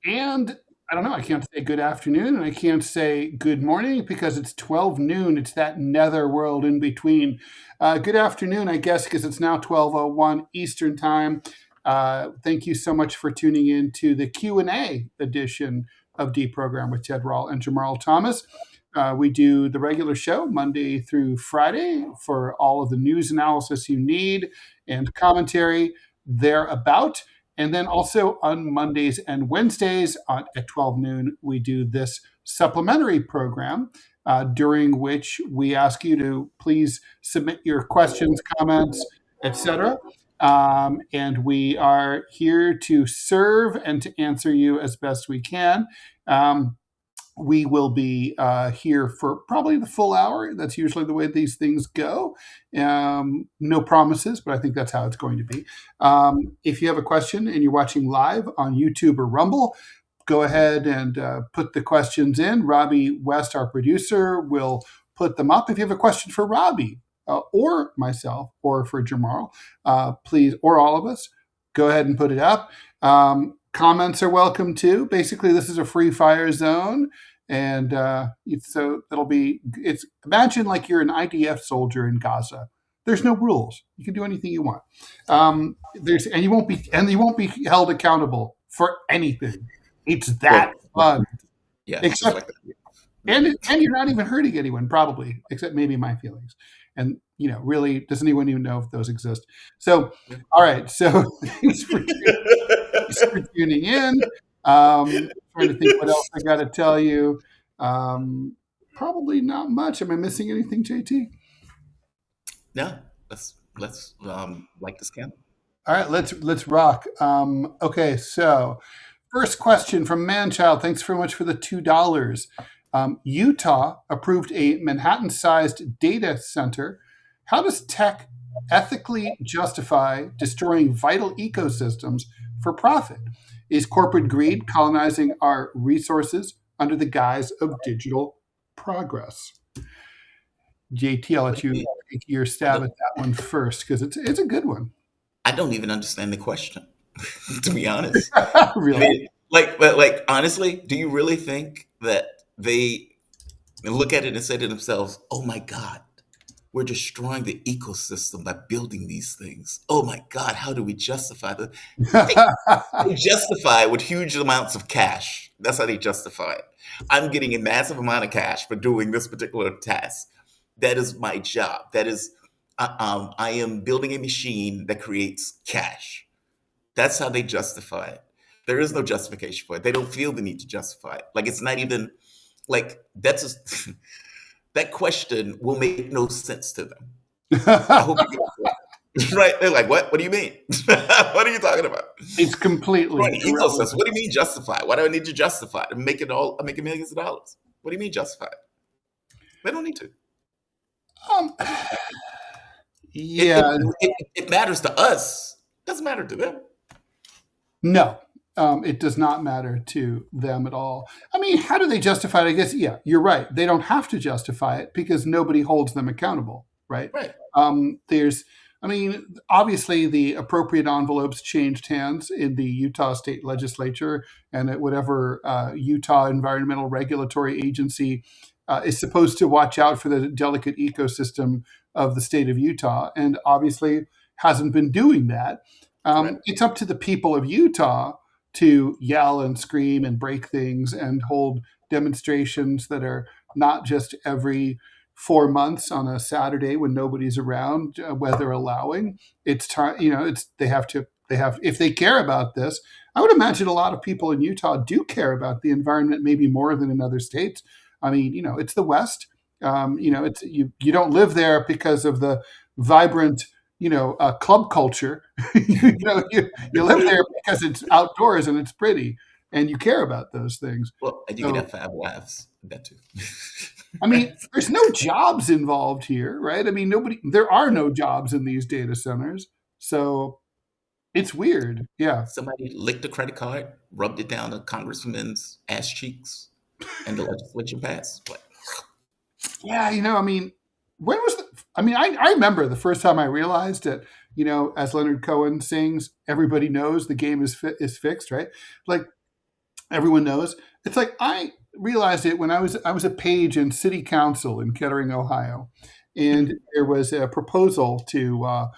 And I don't know, I can't say good afternoon and I can't say good morning because it's 12 noon. It's that nether world in between. Good afternoon, I guess, because it's now 12:01 Eastern Time. Thank you so much for tuning in to the Q&A edition of DeProgram with Rall and Jamarl Thomas. We do the regular show Monday through Friday for all of the news analysis you need and commentary thereabout. And then also on Mondays and Wednesdays at 12 noon, we do this supplementary program during which we ask you to please submit your questions, comments, etc. And we are here to serve and to answer you as best we can. We will be here for probably the full hour. That's usually the way these things go. No promises, but I think that's how it's going to be. If you have a question and you're watching live on YouTube or Rumble, go ahead and put the questions in. Robbie West, our producer, will put them up. If you have a question for Robbie or myself or for Jamarl, please, or all of us, go ahead and put it up. Comments are welcome too. Basically, this is a free fire zone. And so it's imagine like you're an IDF soldier in Gaza. There's no rules. You can do anything you want. You won't be held accountable for anything. It's that fun. Yeah. Except, and you're not even hurting anyone, probably, except maybe my feelings. And really, does anyone even know if those exist? So, all right. So thanks for tuning in. Trying to think what else I got to tell you. Probably not much. Am I missing anything, JT? No. Let's light this candle. All right. Let's rock. Okay. So, first question from Manchild. Thanks very much for the $2. Utah approved a Manhattan-sized data center. How does tech ethically justify destroying vital ecosystems for profit? Is corporate greed colonizing our resources under the guise of digital progress? JT, I'll let you take your stab at that one first because it's a good one. I don't even understand the question, to be honest. Really? But honestly, do you really think that they look at it and say to themselves, "Oh my God, we're destroying the ecosystem by building these things. Oh my God, how do we justify that?" They justify it with huge amounts of cash. That's how they justify it. I'm getting a massive amount of cash for doing this particular task. That is my job. That is, I am building a machine that creates cash. That's how they justify it. There is no justification for it. They don't feel the need to justify it. Like it's not even like that question will make no sense to them. I hope you get it. Right? They're like, what? What do you mean? What are you talking about? It's completely right. Ecosystem. What do you mean justify? Why do I need to justify it and make it millions of dollars? What do you mean justify it? They don't need to. Yeah. It matters to us. It doesn't matter to them. No. It does not matter to them at all. I mean, how do they justify it? I guess, yeah, you're right. They don't have to justify it because nobody holds them accountable, right? Right. Obviously the appropriate envelopes changed hands in the Utah state legislature and at whatever Utah Environmental Regulatory Agency is supposed to watch out for the delicate ecosystem of the state of Utah, and obviously hasn't been doing that. Right. It's up to the people of Utah to yell and scream and break things and hold demonstrations that are not just every 4 months on a Saturday when nobody's around, weather allowing. It's time, they have if they care about this. I would imagine a lot of people in Utah do care about the environment, maybe more than in other states. I mean, it's the West. It's you don't live there because of the vibrant club culture. you live there because it's outdoors and it's pretty and you care about those things. Well, and you can have 5 wives. That too. I mean, there's no jobs involved here, right? I mean, there are no jobs in these data centers. So it's weird. Yeah. Somebody licked a credit card, rubbed it down a congressman's ass cheeks, and the legislation passed. What? Yeah, when was I remember the first time I realized that, as Leonard Cohen sings, everybody knows the game is fixed, right? Like Everyone knows. It's like I realized it when I was a page in city council in Kettering, Ohio, and there was a proposal to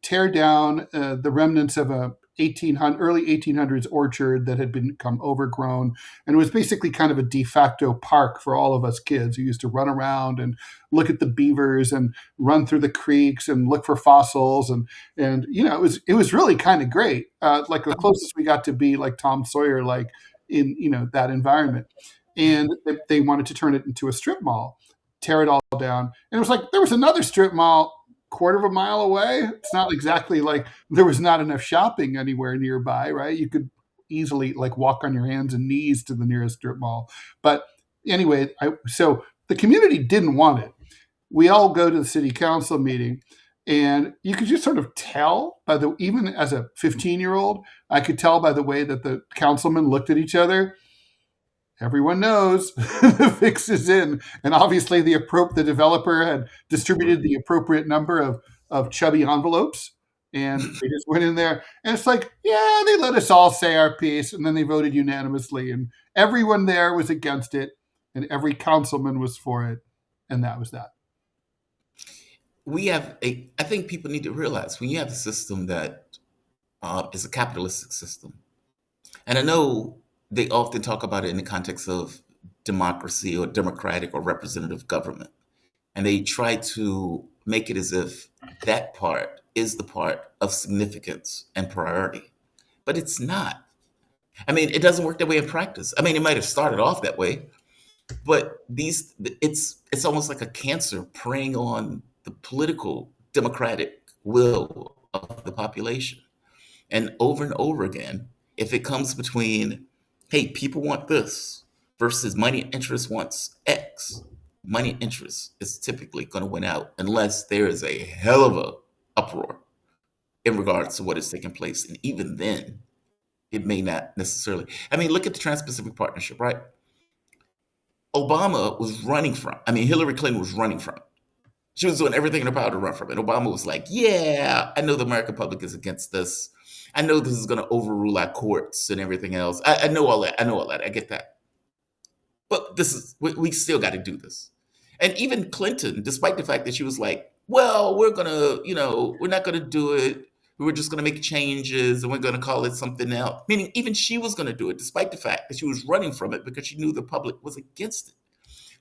tear down the remnants of a early 1800s orchard that had become overgrown, and it was basically kind of a de facto park for all of us kids who used to run around and look at the beavers and run through the creeks and look for fossils, and it was really kind of great. Like the closest we got to be like Tom Sawyer, like in that environment. And they wanted to turn it into a strip mall, tear it all down. And it was like there was another strip mall quarter of a mile away. It's not exactly like there was not enough shopping anywhere nearby, right? You could easily like walk on your hands and knees to the nearest strip mall. But anyway, so the community didn't want it. We all go to the city council meeting, and you could just sort of tell by the, even as a 15-year-old, I could tell by the way that the councilmen looked at each other. Everyone knows the fix is in, and obviously the developer had distributed the appropriate number of chubby envelopes, and they just went in there, and it's like, yeah, they let us all say our piece, and then they voted unanimously, and everyone there was against it, and every councilman was for it, and that was that. I think people need to realize when you have a system that is a capitalistic system, and I know they often talk about it in the context of democracy or democratic or representative government, and they try to make it as if that part is the part of significance and priority, but it's not. I mean, it doesn't work that way in practice. I mean, it might have started off that way, but it's almost like a cancer preying on the political democratic will of the population. And over again, if it comes between, hey, people want this versus money interest wants X, money interest is typically going to win out unless there is a hell of a uproar in regards to what is taking place. And even then, it may not necessarily. I mean, look at the Trans-Pacific Partnership, right? Hillary Clinton was running from it. She was doing everything in her power to run from it. Obama was like, yeah, I know the American public is against this. I know this is going to overrule our courts and everything else. I know all that. I know all that. I get that. But we still got to do this. And even Clinton, despite the fact that she was like, well, we're not going to do it. We're just going to make changes and we're going to call it something else. Meaning even she was going to do it, despite the fact that she was running from it because she knew the public was against it.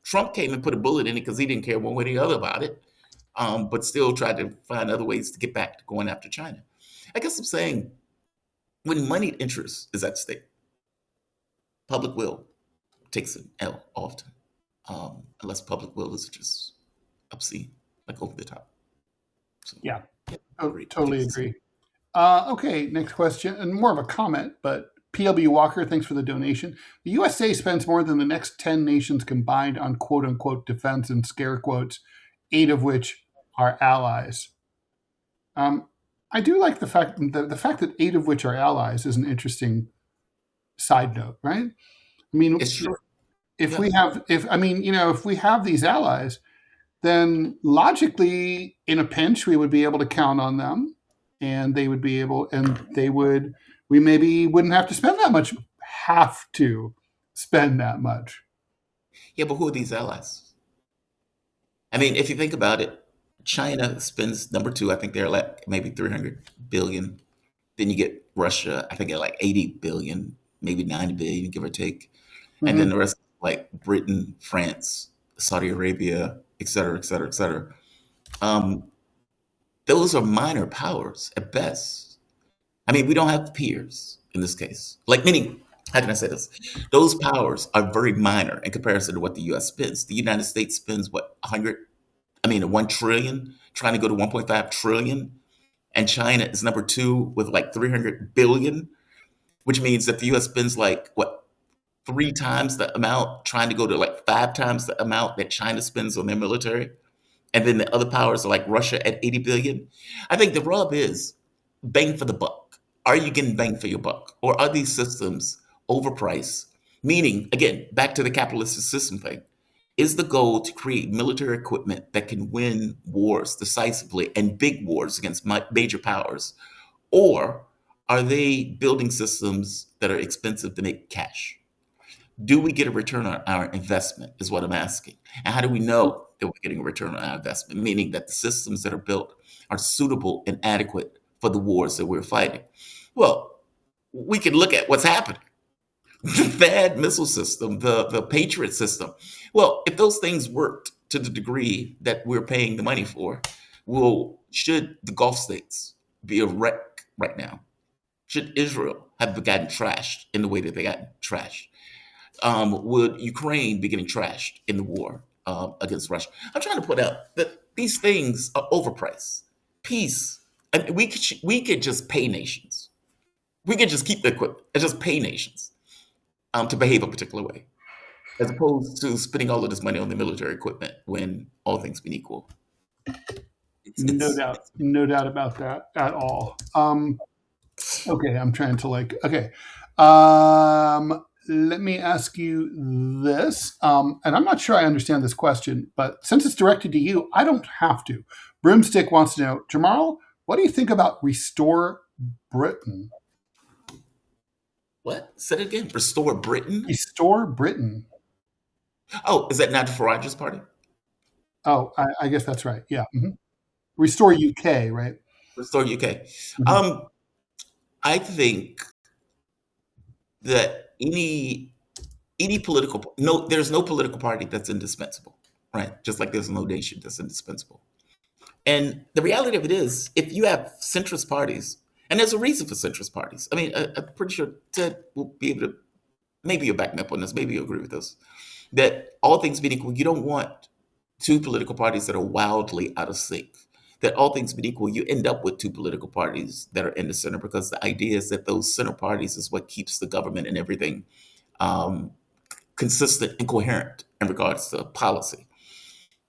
Trump came and put a bullet in it because he didn't care one way or the other about it, but still tried to find other ways to get back to going after China. I guess I'm saying when money interest is at stake, public will takes an L often, unless public will is just obscene, like over the top. So, Yeah, agree. totally agree. Okay, next question, and more of a comment, but PW Walker, thanks for the donation. The USA spends more than the next 10 nations combined on quote unquote defense and scare quotes, 8 of which are allies. I do like the fact that 8 of which are allies is an interesting side note, right? I mean, It's true. if Yeah. we have, if we have these allies, then logically, in a pinch, we would be able to count on them, and we maybe wouldn't have to spend that much, Yeah, but who are these allies? I mean, if you think about it, China spends number 2. I think they're like maybe 300 billion. Then you get Russia. I think at like 80 billion, maybe 90 billion, give or take. And then Mhm. the rest, like Britain, France, Saudi Arabia, et cetera, et cetera, et cetera. Those are minor powers at best. I mean, we don't have peers in this case. Like, meaning, how can I say this? Those powers are very minor in comparison to what the U.S. spends. The United States spends what, 1 trillion, trying to go to 1.5 trillion, and China is number 2 with like 300 billion, which means that the U.S. spends like what, 3 times the amount, trying to go to like 5 times the amount that China spends on their military. And then the other powers are like Russia at 80 billion. I think the rub is bang for the buck. Are you getting bang for your buck? Or are these systems overpriced? Meaning, again, back to the capitalist system thing, is the goal to create military equipment that can win wars decisively and big wars against major powers? Or Are they building systems that are expensive to make cash? Do we get a return on our investment is what I'm asking. And how do we know that we're getting a return on our investment? Meaning that the systems that are built are suitable and adequate for the wars that we're fighting. Well, we can look at what's happening. The THAAD missile system, the Patriot system. Well, if those things worked to the degree that we're paying the money for, well, should the Gulf states be a wreck right now? Should Israel have gotten trashed in the way that they got trashed? Would Ukraine be getting trashed in the war against Russia? I'm trying to point out that these things are overpriced. Peace. I mean, we could just pay nations. We could just keep the equipment and just pay nations to behave a particular way, as opposed to spending all of this money on the military equipment when all things being equal. No doubt about that at all. Okay, I'm trying to okay. Let me ask you this, and I'm not sure I understand this question, but since it's directed to you, I don't have to. Broomstick wants to know, Jamarl, what do you think about Restore Britain? What? Say it again. Restore Britain? Restore Britain. Oh, is that not the Rogers Party? Oh, I guess that's right. Yeah. Mm-hmm. Restore UK, right? Restore UK. Mm-hmm. I think that any political there's no political party that's indispensable, right? Just like there's no nation that's indispensable. And the reality of it is, if you have centrist parties, and there's a reason for centrist parties. I mean, I'm pretty sure Ted will be able to, maybe you'll back me up on this, maybe you'll agree with this, that all things being equal, you don't want two political parties that are wildly out of sync. That all things being equal, you end up with two political parties that are in the center, because the idea is that those center parties is what keeps the government and everything consistent and coherent in regards to policy.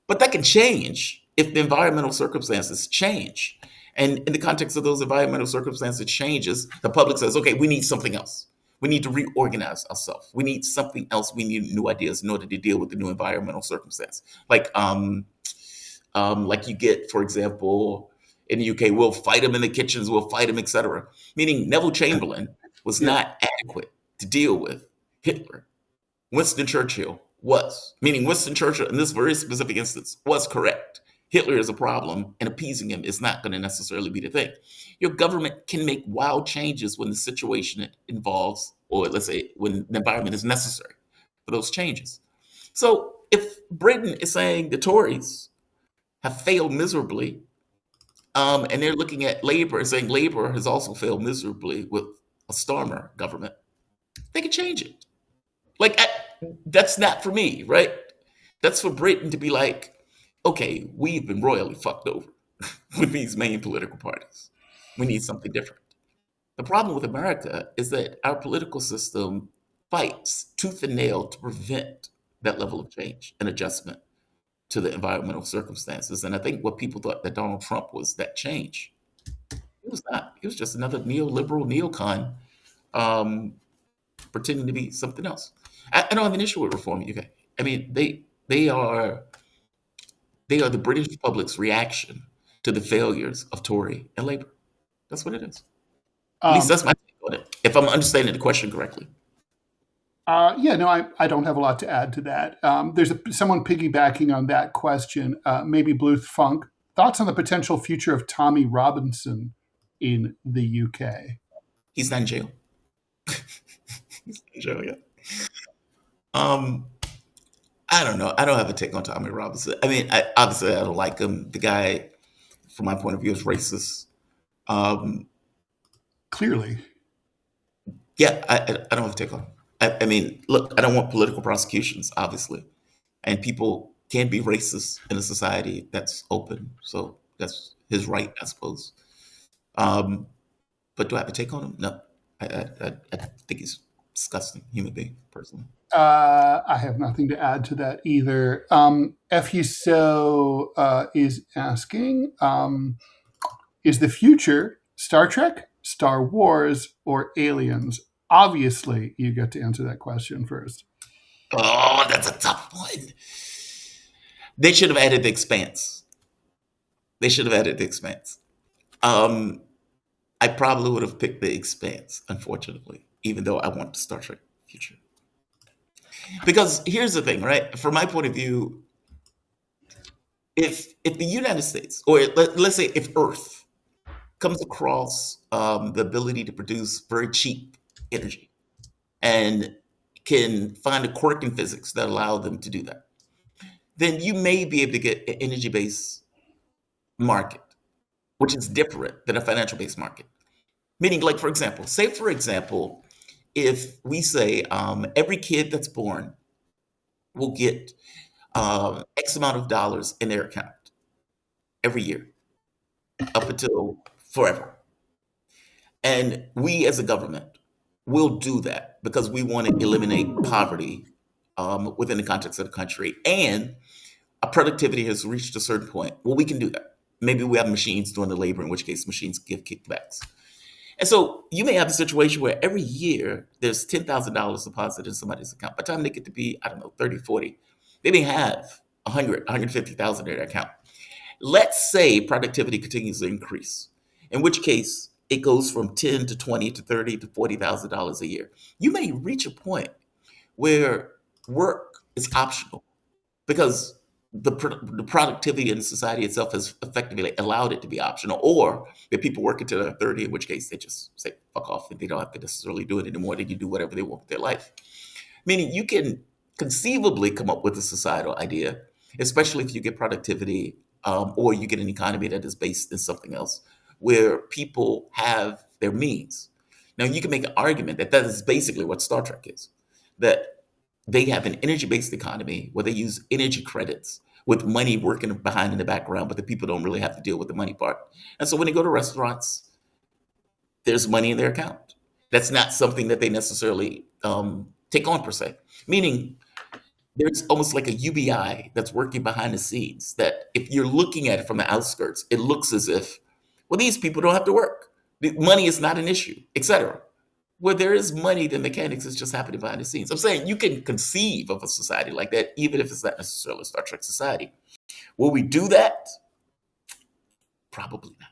But that can change if the environmental circumstances change. And in the context of those environmental circumstances changes, the public says, okay, we need something else. We need to reorganize ourselves. We need something else. We need new ideas in order to deal with the new environmental circumstance. Like you get, for example, in the UK, we'll fight them in the kitchens, we'll fight them, etc. Meaning Neville Chamberlain was not adequate to deal with Hitler. Winston Churchill was. Meaning Winston Churchill, in this very specific instance, was correct. Hitler is a problem, and appeasing him is not going to necessarily be the thing. Your government can make wild changes when the situation involves, or let's say when the environment is necessary for those changes. So if Britain is saying the Tories have failed miserably, and they're looking at Labour and saying Labour has also failed miserably with a Starmer government, they can change it. That's not for me, right? That's for Britain to be like, okay, we've been royally fucked over with these main political parties. We need something different. The problem with America is that our political system fights tooth and nail to prevent that level of change and adjustment to the environmental circumstances. And I think what people thought that Donald Trump was that change. It was not. It was just another neoliberal neocon pretending to be something else. I don't have an issue with reform UK. I mean, they are the British public's reaction to the failures of Tory and Labour. That's what it is. At least that's my take on it, if I'm understanding the question correctly. I don't have a lot to add to that. There's someone piggybacking on that question, maybe Bluth Funk. Thoughts on the potential future of Tommy Robinson in the UK? He's not in jail. He's in jail, yeah. I don't know. I don't have a take on Tommy Robinson. I mean, obviously, I don't like him. The guy, from my point of view, is racist. Clearly. Yeah, I don't have a take on him. I mean, look, I don't want political prosecutions, obviously. And people can be racist in a society that's open. So that's his right, I suppose. But do I have a take on him? No. I think he's a disgusting human being, personally. I have nothing to add to that either. FUSO is asking, is the future Star Trek, Star Wars, or Aliens? Obviously, you get to answer that question first. Oh, that's a tough one. They should have added The Expanse. I I probably would have picked The Expanse, unfortunately, even though I want the Star Trek future. Because here's the thing, right? From my point of view, if the United States, or let's say if Earth comes across the ability to produce very cheap energy and can find a quirk in physics that allow them to do that, then you may be able to get an energy-based market, which is different than a financial-based market. Meaning, like, for example, say, for example, if we say every kid that's born will get X amount of dollars in their account every year up until forever. And we as a government will do that because we want to eliminate poverty within the context of the country. And our productivity has reached a certain point. Well, we can do that. Maybe we have machines doing the labor, in which case machines give kickbacks. And so you may have a situation where every year there's $10,000 deposited in somebody's account. By the time they get to be, I don't know, 30, 40, they may have 100, 150,000 in their account. Let's say productivity continues to increase, in which case it goes from 10 to 20 to 30 to $40,000 a year. You may reach a point where work is optional because the productivity in society itself has effectively allowed it to be optional, or that people work until they're 30, in which case they just say fuck off and they don't have to necessarily do it anymore. They can do whatever they want with their life. Meaning you can conceivably come up with a societal idea, especially if you get productivity or you get an economy that is based in something else, where people have their means. Now you can make an argument that that is basically what Star Trek is, that they have an energy-based economy where they use energy credits with money working behind in the background, but the people don't really have to deal with the money part. And so when they go to restaurants, there's money in their account. That's not something that they necessarily take on per se. Meaning there's almost like a UBI that's working behind the scenes that if you're looking at it from the outskirts, it looks as if, well, these people don't have to work. The money is not an issue, etc. Where there is money, the mechanics is just happening behind the scenes. I'm saying you can conceive of a society like that, even if it's not necessarily a Star Trek society. Will we do that? Probably not.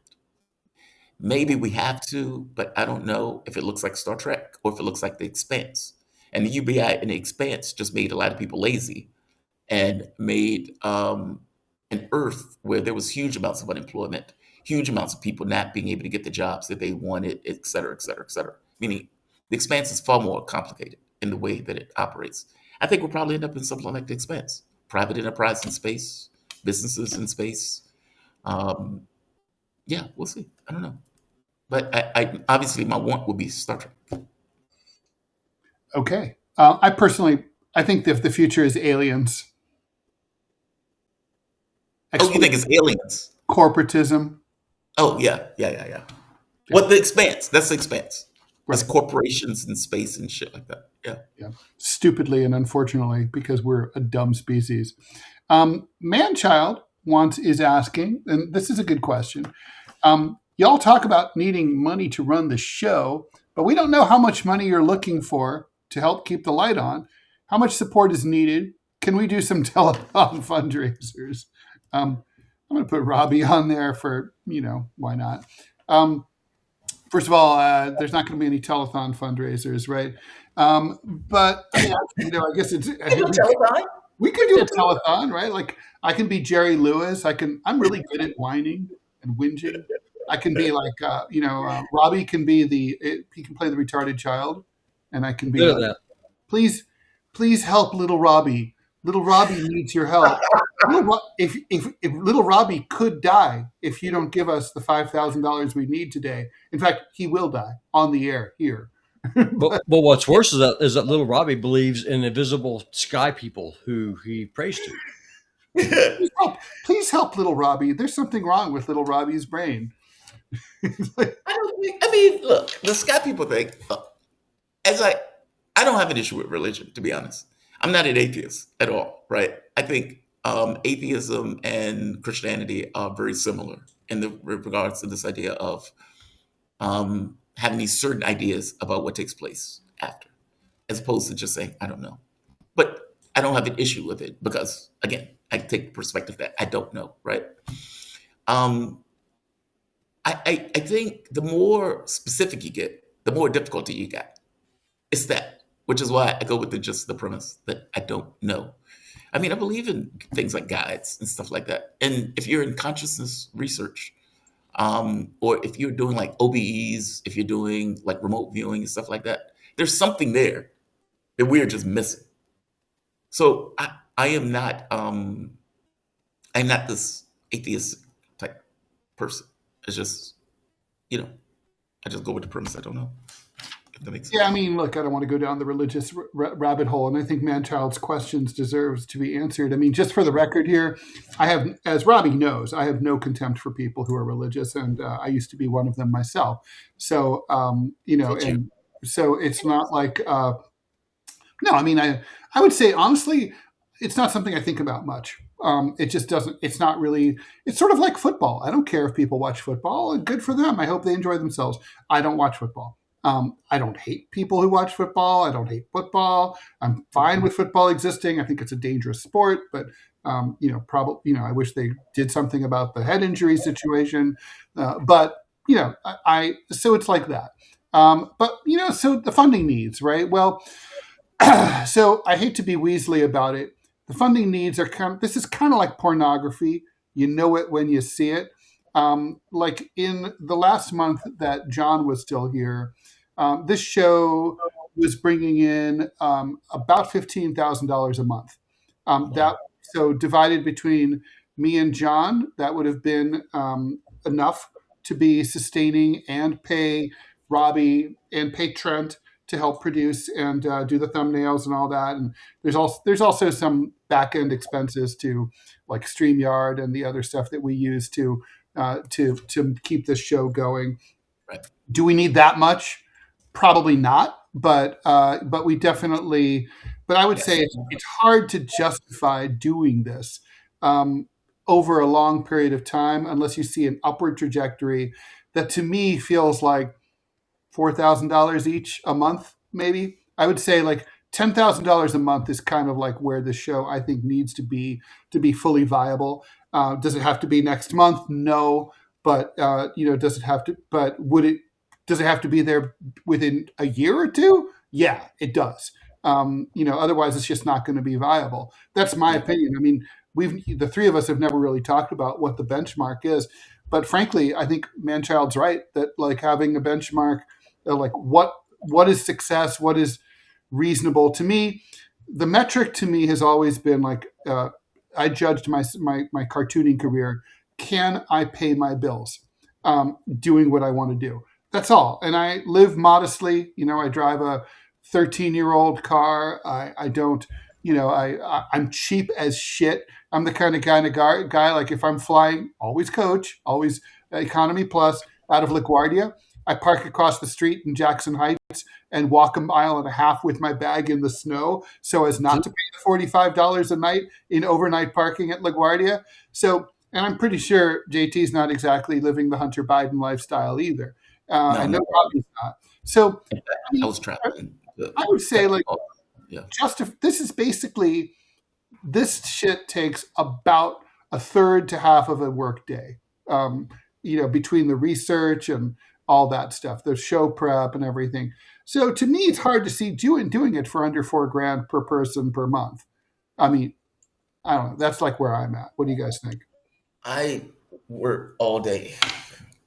Maybe we have to, but I don't know if it looks like Star Trek or if it looks like The Expanse. And the UBI and The Expanse just made a lot of people lazy and made an Earth where there was huge amounts of unemployment, huge amounts of people not being able to get the jobs that they wanted, et cetera, et cetera, et cetera. Meaning The Expanse is far more complicated in the way that it operates. I think we'll probably end up in something like The Expanse. Private enterprise in space, businesses in space. Yeah, we'll see. I don't know. But I obviously my want would be Star Trek. Okay. I think that the future is aliens. Oh, you think it's aliens? Corporatism. Oh, yeah. What The Expanse? That's The Expanse. That's Right. corporations in space and shit like that. Yeah. Stupidly and unfortunately, because we're a dumb species. Manchild is asking, and this is a good question. Y'all talk about needing money to run the show, but we don't know how much money you're looking for to help keep the light on. How much support is needed? Can we do some telethon fundraisers? I'm going to put Robbie on there for, why not? First of all, there's not going to be any telethon fundraisers, right? But I guess it's we could do a telethon, right? Like I can be Jerry Lewis. I'm really good at whining and whinging. I can be like, Robbie can be he can play the retarded child, and I can be like, please help little Robbie. Little Robbie needs your help. If little Robbie could die if you don't give us the $5,000 we need today. In fact, he will die on the air here. But what's worse is that little Robbie believes in invisible sky people who he prays to. Please help little Robbie. There's something wrong with little Robbie's brain. Look, the sky people thing. I don't have an issue with religion, to be honest. I'm not an atheist at all, right? I think atheism and Christianity are very similar in regards to this idea of having these certain ideas about what takes place after, as opposed to just saying, I don't know. But I don't have an issue with it because, again, I take the perspective that I don't know, right? I think the more specific you get, the more difficulty you get. It's that, which is why I go with just the premise that I don't know. I mean, I believe in things like guides and stuff like that. And if you're in consciousness research, or if you're doing like OBEs, if you're doing like remote viewing and stuff like that, there's something there that we're just missing. So I am not I'm not this atheist type person. It's just, you know, I just go with the premise. I don't know if that makes sense. Yeah, I mean, look, I don't want to go down the religious rabbit hole, and I think Manchild's questions deserves to be answered. I mean, just for the record here, I have, as Robbie knows, I have no contempt for people who are religious, and I used to be one of them myself. So, and so it's not like, no, I mean, I would say honestly, it's not something I think about much. It just doesn't. It's not really. It's sort of like football. I don't care if people watch football. Good for them. I hope they enjoy themselves. I don't watch football. I don't hate people who watch football. I don't hate football. I'm fine with football existing. I think it's a dangerous sport, but probably, I wish they did something about the head injury situation. But so it's like that. So the funding needs, right? Well, so I hate to be Weasley about it. The funding needs are this is kind of like pornography. You know it when you see it. Like in the last month that John was still here, this show was bringing in about $15,000 a month. So divided between me and John, that would have been enough to be sustaining and pay Robbie and pay Trent to help produce and do the thumbnails and all that. And there's also some back end expenses to like StreamYard and the other stuff that we use to keep this show going. Right. Do we need that much? Probably not, but we definitely. But I would say it's hard to justify doing this over a long period of time unless you see an upward trajectory that to me feels like $4,000 each a month, maybe. I would say like $10,000 a month is kind of like where the show I think needs to be fully viable. Does it have to be next month? No, but does it have to? But does it have to be there within a year or two? Yeah, it does. Otherwise it's just not going to be viable. That's my opinion. I mean, the three of us have never really talked about what the benchmark is, but frankly, I think Manchild's right that like having a benchmark, like what is success, what is reasonable to me. The metric to me has always been like I judged my cartooning career. Can I pay my bills doing what I want to do? That's all. And I live modestly. I drive a 13-year-old car. I don't. I'm cheap as shit. I'm the kind of guy like if I'm flying, always coach, always economy plus out of LaGuardia. I park across the street in Jackson Heights and walk a mile and a half with my bag in the snow so as not to pay the $45 a night in overnight parking at LaGuardia. So, and I'm pretty sure JT's not exactly living the Hunter Biden lifestyle either. I know Robbie's not. So, I was traveling. I would say like, yeah. This is basically, this shit takes about a third to half of a work day, between the research and all that stuff, the show prep and everything. So to me, it's hard to see doing it for under $4,000 per person per month. I mean, I don't know. That's like where I'm at. What do you guys think? I work all day,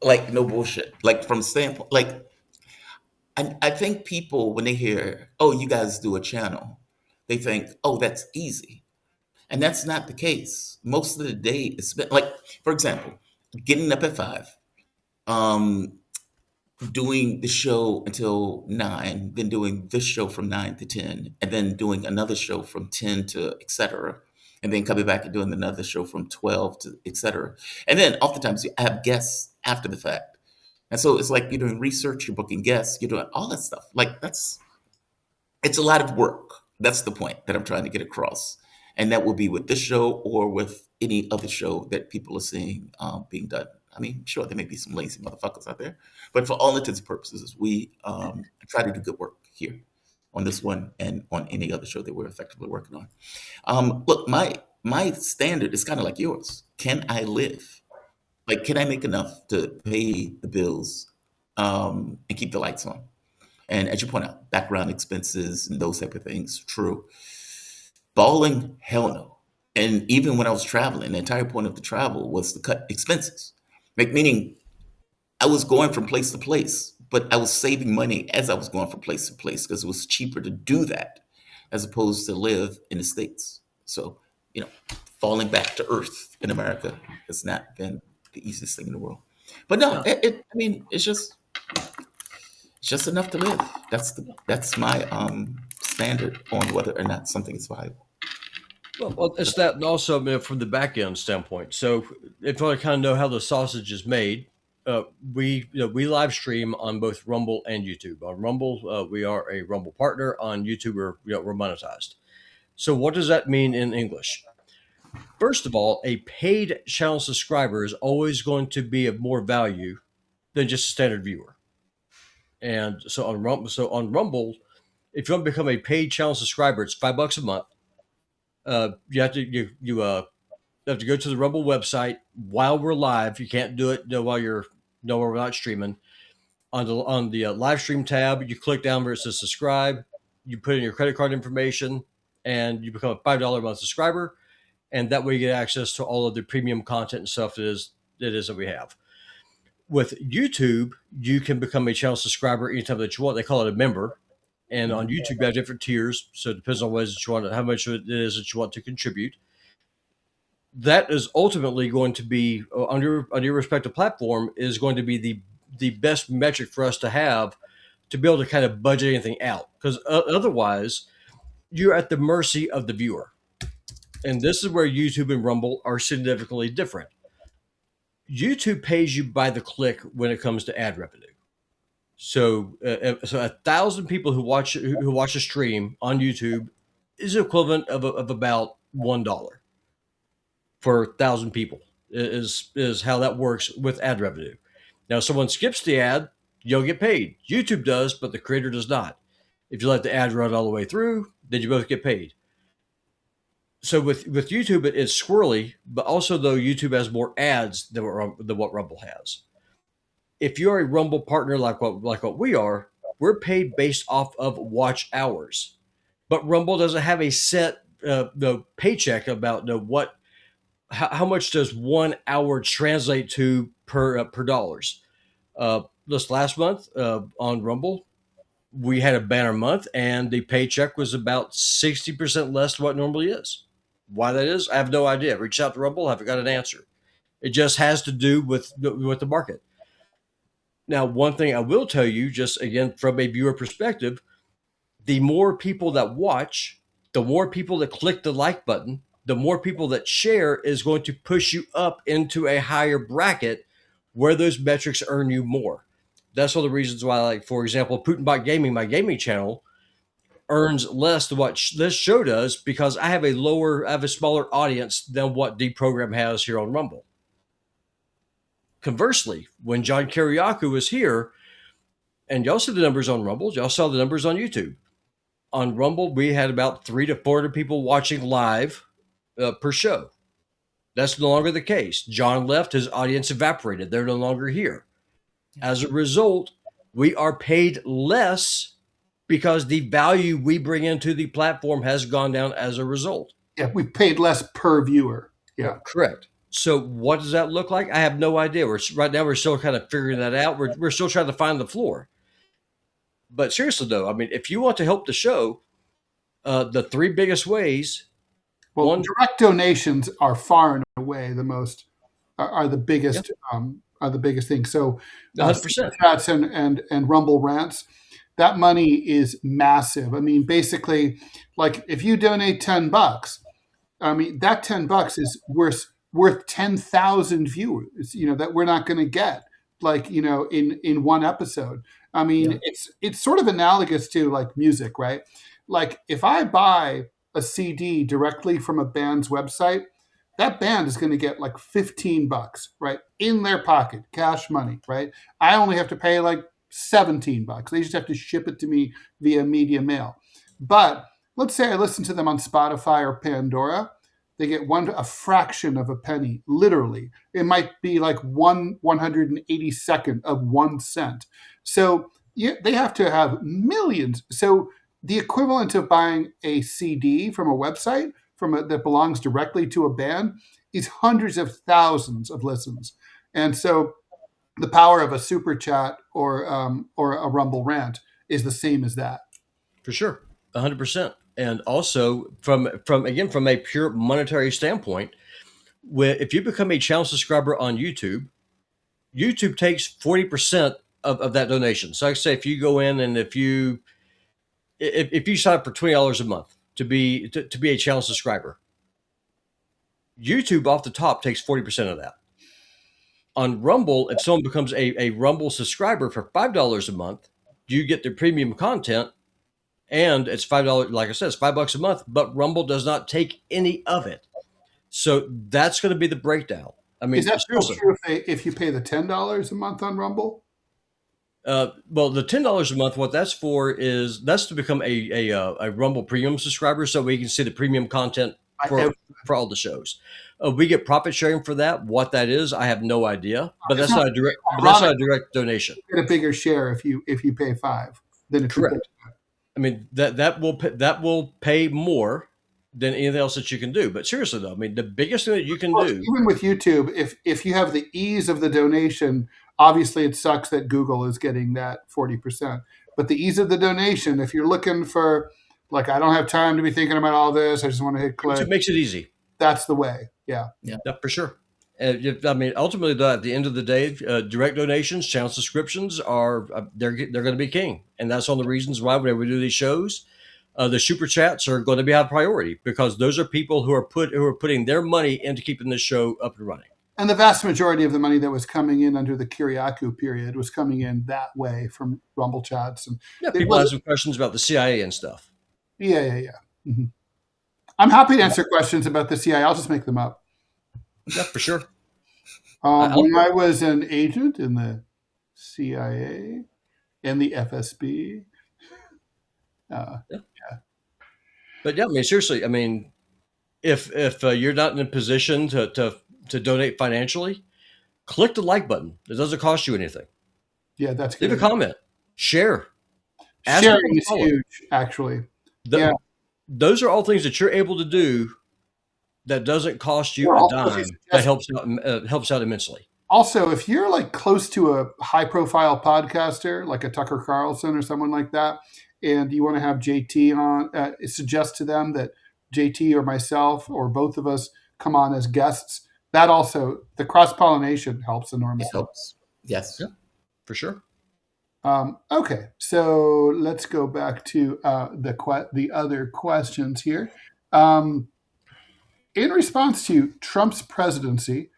like no bullshit. Like from standpoint, like I think people when they hear, "Oh, you guys do a channel," they think, "Oh, that's easy," and that's not the case. Most of the day is spent. Like for example, getting up at 5. Doing the show until 9, then doing this show from 9 to 10, and then doing another show from 10 to etc. And then coming back and doing another show from 12 to etc. And then oftentimes you have guests after the fact. And so it's like you're doing research, you're booking guests, you're doing all that stuff. Like it's a lot of work. That's the point that I'm trying to get across. And that will be with this show or with any other show that people are seeing being done. I mean, sure, there may be some lazy motherfuckers out there, but for all intents and purposes, we try to do good work here on this one and on any other show that we're effectively working on. Look, my standard is kind of like yours. Can I live? Like, can I make enough to pay the bills and keep the lights on? And as you point out, background expenses and those type of things, true. Balling, hell no. And even when I was traveling, the entire point of the travel was to cut expenses. Like, meaning I was going from place to place, but I was saving money as I was going from place to place because it was cheaper to do that as opposed to live in the States. So, falling back to earth in America has not been the easiest thing in the world. But no, Yeah. I mean, it's just enough to live. That's my standard on whether or not something is viable. Well, it's that, and also, I mean, from the back end standpoint. So, if you want to kind of know how the sausage is made, we live stream on both Rumble and YouTube. On Rumble, we are a Rumble partner. On YouTube, we're monetized. So, what does that mean in English? First of all, a paid channel subscriber is always going to be of more value than just a standard viewer. And so on Rumble, if you want to become a paid channel subscriber, it's $5 a month. You have to have to go to the Rumble website while we're live. You can't do it while we're not streaming. On the live stream tab, you click down where it says subscribe. You put in your credit card information, and you become a $5 a month subscriber. And that way, you get access to all of the premium content and stuff that we have. With YouTube, you can become a channel subscriber anytime that you want. They call it a member. And on YouTube, you have different tiers. So it depends on how much it is that you want to contribute. That is ultimately going to be, on your respective platform, is going to be the best metric for us to have to be able to kind of budget anything out. Because otherwise, you're at the mercy of the viewer. And this is where YouTube and Rumble are significantly different. YouTube pays you by the click when it comes to ad revenue. So 1,000 people who watch a stream on YouTube is equivalent of about $1 for 1,000 people. Is how that works with ad revenue. Now, if someone skips the ad, you'll get paid. YouTube does, but the creator does not. If you let the ad run all the way through, then you both get paid. So with YouTube, it's squirrely, but also though YouTube has more ads than what Rumble has. If you're a Rumble partner like what we are, we're paid based off of watch hours, but Rumble doesn't have a set paycheck about how much does 1 hour translate to per dollars. This last month on Rumble, we had a banner month, and the paycheck was about 60% less than what it normally is. Why that is, I have no idea. Reached out to Rumble, haven't got an answer. It just has to do with the market. Now, one thing I will tell you, just again from a viewer perspective, the more people that watch, the more people that click the like button, the more people that share is going to push you up into a higher bracket where those metrics earn you more. That's one of the reasons why, like, for example, Putinbot Gaming, my gaming channel, earns less than what this show does because I have a smaller audience than what DeProgram has here on Rumble. Conversely, when John Kiriakou was here, and y'all see the numbers on Rumble, y'all saw the numbers on YouTube. On Rumble, we had about 300 to 400 people watching live per show. That's no longer the case. John left, his audience evaporated. They're no longer here. As a result, we are paid less because the value we bring into the platform has gone down as a result. Yeah, we paid less per viewer. Yeah, correct. So what does that look like? I have no idea. Right now we're still kind of figuring that out. We're still trying to find the floor. But seriously, though, I mean, if you want to help the show, the three biggest ways. Well, direct donations are far and away the most are the biggest thing. So, 100%. Chats and Rumble rants, that money is massive. I mean, basically, like if you donate $10, I mean that $10 is worth 10,000 viewers. That we're not going to get in one episode. I mean, it's sort of analogous to like music, right? Like if I buy a CD directly from a band's website, that band is going to get like $15, right, in their pocket, cash money, right? I only have to pay like $17. They just have to ship it to me via media mail. But let's say I listen to them on Spotify or Pandora. They get a fraction of a penny, literally. It might be like 1/182nd of 1 cent. So they have to have millions. So the equivalent of buying a CD from a website that belongs directly to a band is hundreds of thousands of listens. And so the power of a super chat or a Rumble rant is the same as that. For sure, 100%. And also from a pure monetary standpoint, if you become a channel subscriber on YouTube, YouTube takes 40% of that donation. So I say if you go in and if you sign up for $20 a month to be a channel subscriber, YouTube off the top takes 40% of that. On Rumble, if someone becomes a Rumble subscriber for $5 a month, you get the premium content, and it's $5. Like I said, it's $5 a month, but Rumble does not take any of it. So that's going to be the breakdown. I mean, is that still true if you pay the $10 a month on Rumble? Well, the $10 a month, what that's for is that's to become a Rumble premium subscriber, so we can see the premium content for all the shows. We get profit sharing for that. What that is, I have no idea. But that's not a direct. But that's not a direct donation. You get a bigger share if you pay $5 than if correct. You pay. I mean that will pay more than anything else that you can do. But seriously though, I mean the biggest thing that you can do, even with YouTube, if you have the ease of the donation, obviously it sucks that Google is getting that 40%. But the ease of the donation, if you're looking for like I don't have time to be thinking about all this, I just want to hit click. It makes it easy. That's the way. Yeah, for sure. I mean, ultimately, though, at the end of the day, direct donations, channel subscriptions are they're going to be king, and that's one of the reasons why whenever we do these shows, the super chats are going to be a priority because those are people who are putting their money into keeping this show up and running. And the vast majority of the money that was coming in under the Kiriakou period was coming in that way from Rumble chats, and people have some questions about the CIA and stuff. Yeah. Mm-hmm. I'm happy to answer questions about the CIA. I'll just make them up. Yeah, for sure. When I was an agent in the CIA and the FSB. Yeah. But yeah, I mean, seriously, I mean, if you're not in a position to donate financially, click the like button. It doesn't cost you anything. Yeah, that's good. Leave a comment. Share. Sharing is huge, actually. Those are all things that you're able to do that doesn't cost you a dime. That helps out immensely. Also, if you're like close to a high-profile podcaster, like a Tucker Carlson or someone like that, and you want to have JT on, suggest to them that JT or myself or both of us come on as guests. That also, the cross-pollination helps enormously. It helps. Yes. Yeah, for sure. Okay, so let's go back to the other questions here. In response to Trump's presidency,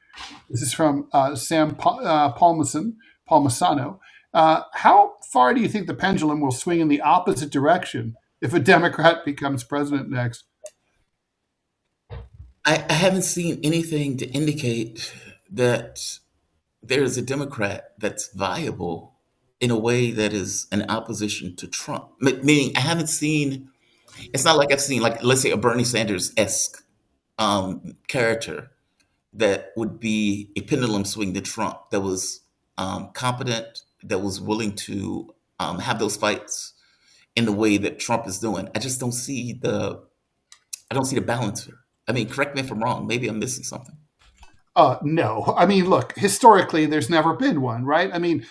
this is from Sam Palmisano. How far do you think the pendulum will swing in the opposite direction if a Democrat becomes president next? I haven't seen anything to indicate that there's a Democrat that's viable in a way that is an opposition to Trump. Meaning, I haven't seen. It's not like I've seen, like, let's say, a Bernie Sanders-esque character that would be a pendulum swing to Trump, that was competent, that was willing to have those fights in the way that Trump is doing. I just don't see the balance here. I mean, correct me if I'm wrong. Maybe I'm missing something. No. I mean, look, historically, there's never been one, right? I mean,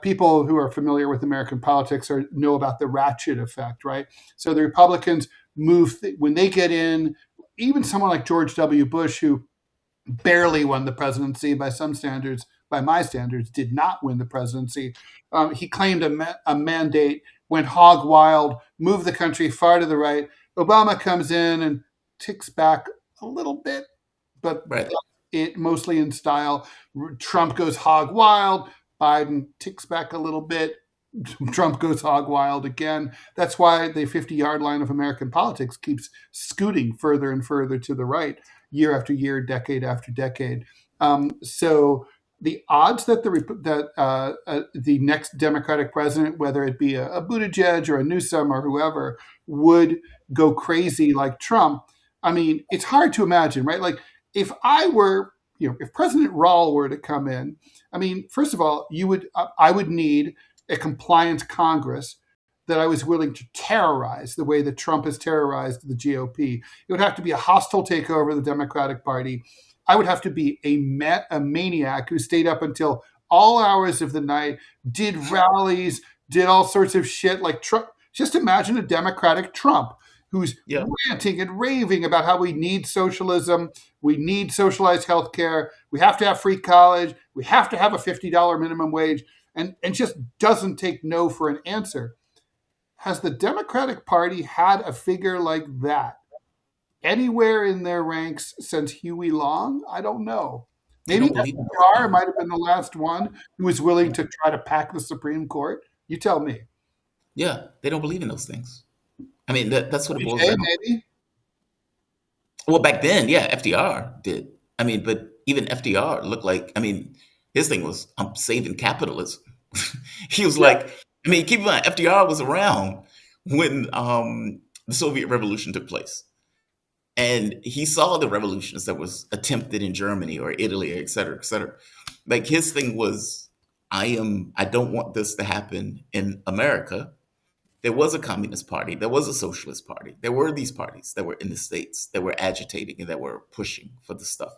people who are familiar with American politics know about the Ratchet Effect, right? So the Republicans move, when they get in, even someone like George W. Bush, who barely won the presidency by some standards, by my standards, did not win the presidency. He claimed a mandate, went hog wild, moved the country far to the right. Obama comes in and ticks back a little bit, but it mostly in style. Trump goes hog wild. Biden ticks back a little bit. Trump goes hog wild again. That's why the 50-yard line of American politics keeps scooting further and further to the right, year after year, decade after decade. So the odds that the next Democratic president, whether it be a Buttigieg or a Newsom or whoever, would go crazy like Trump, I mean, it's hard to imagine, right? Like if I were, if President Rall were to come in, I mean, first of all, I would need a compliant Congress that I was willing to terrorize the way that Trump has terrorized the GOP. It would have to be a hostile takeover of the Democratic Party. I would have to be a maniac who stayed up until all hours of the night, did rallies, did all sorts of shit like Trump. Just imagine a Democratic Trump who's ranting and raving about how we need socialism, we need socialized healthcare, we have to have free college, we have to have a $50 minimum wage, and just doesn't take no for an answer. Has the Democratic Party had a figure like that anywhere in their ranks since Huey Long? I don't know. Maybe FDR might have been the last one who was willing to try to pack the Supreme Court. You tell me. Yeah, they don't believe in those things. I mean, that's what it boils down to. Maybe. Well, back then, yeah, FDR did. I mean, but even FDR looked like, I mean, his thing was, I'm saving capitalism. He was like, I mean, keep in mind, FDR was around when the Soviet Revolution took place. And he saw the revolutions that was attempted in Germany or Italy, et cetera, et cetera. Like his thing was, I don't want this to happen in America. There was a communist party. There was a socialist party. There were these parties that were in the States that were agitating and that were pushing for the stuff.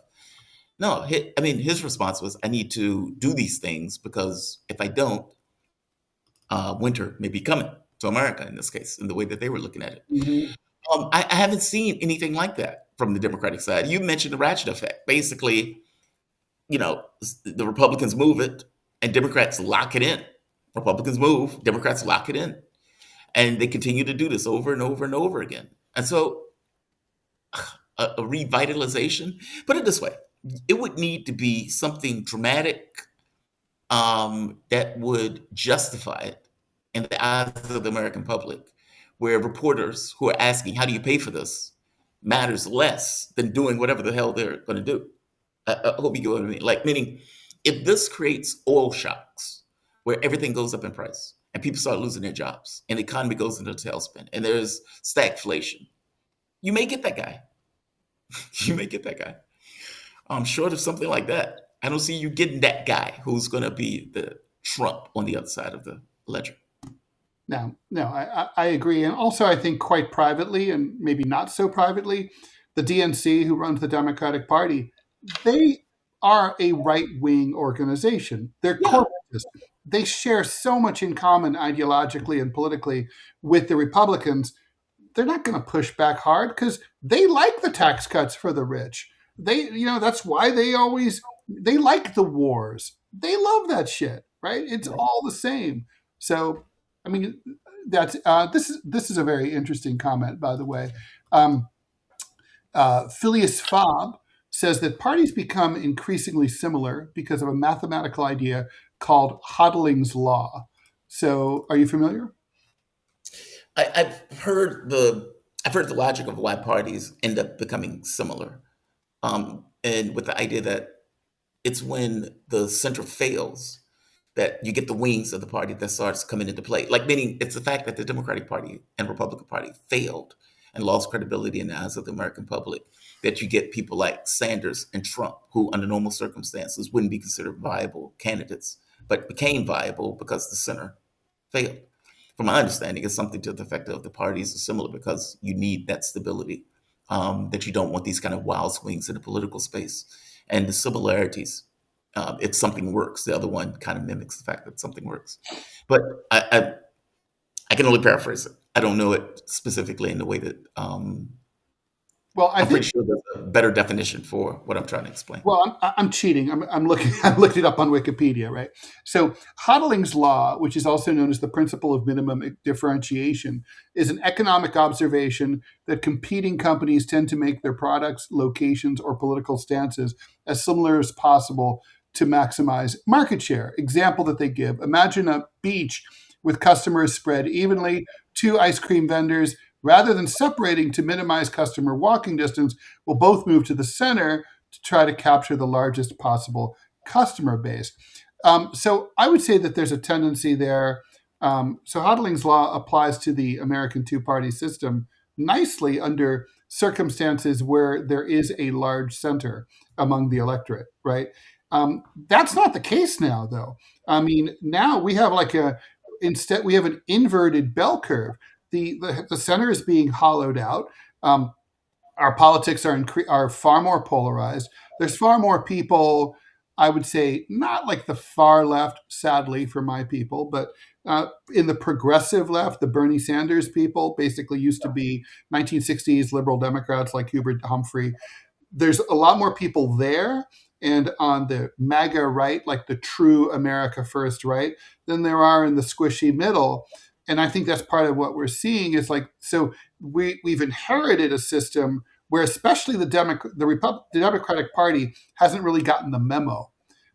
No, his response was, I need to do these things because if I don't, winter may be coming to America in this case, in the way that they were looking at it. Mm-hmm. I haven't seen anything like that from the Democratic side. You mentioned the Ratchet Effect. Basically, the Republicans move it and Democrats lock it in. Republicans move, Democrats lock it in. And they continue to do this over and over and over again. And so a revitalization, put it this way, it would need to be something dramatic that would justify it in the eyes of the American public, where reporters who are asking, how do you pay for this, matters less than doing whatever the hell they're going to do. I hope you get what I mean. Like, meaning, if this creates oil shocks where everything goes up in price and people start losing their jobs and the economy goes into a tailspin and there's stagflation, you may get that guy. You may get that guy. Short of something like that, I don't see you getting that guy who's going to be the Trump on the other side of the ledger. No, I agree. And also, I think quite privately and maybe not so privately, the DNC, who runs the Democratic Party, they are a right-wing organization. They're corporatist. They share so much in common ideologically and politically with the Republicans. They're not going to push back hard because they like the tax cuts for the rich. That's why they like the wars. They love that shit, right? It's all the same. So, I mean, that's this is a very interesting comment, by the way. Phileas Fogg says that parties become increasingly similar because of a mathematical idea called Hodling's law. So, are you familiar? I've heard the logic of why parties end up becoming similar, and with the idea that it's when the center fails that you get the wings of the party that starts coming into play. Like, meaning it's the fact that the Democratic Party and Republican Party failed and lost credibility in the eyes of the American public, that you get people like Sanders and Trump, who under normal circumstances wouldn't be considered viable candidates, but became viable because the center failed. From my understanding, it's something to the effect of the parties are similar because you need that stability, that you don't want these kind of wild swings in the political space. And the similarities, if something works, the other one kind of mimics the fact that something works. But I can only paraphrase it. I don't know it specifically in the way that Well, I'm pretty sure there's a better definition for what I'm trying to explain. Well, I'm cheating. I'm looking. I looked it up on Wikipedia, right? So, Hodling's law, which is also known as the principle of minimum differentiation, is an economic observation that competing companies tend to make their products, locations, or political stances as similar as possible to maximize market share. Example that they give: imagine a beach with customers spread evenly, 2 ice cream vendors. Rather than separating to minimize customer walking distance, we'll both move to the center to try to capture the largest possible customer base. So I would say that there's a tendency there. So Hodling's law applies to the American two-party system nicely under circumstances where there is a large center among the electorate, right? That's not the case now, though. I mean, now we have instead we have an inverted bell curve. The center is being hollowed out. Our politics are far more polarized. There's far more people, I would say, not like the far left, sadly for my people, but in the progressive left, the Bernie Sanders people basically used to be 1960s liberal Democrats like Hubert Humphrey. There's a lot more people there. And on the MAGA right, like the true America First right, than there are in the squishy middle. And I think that's part of what we're seeing is we've inherited a system where especially the Democratic Party hasn't really gotten the memo.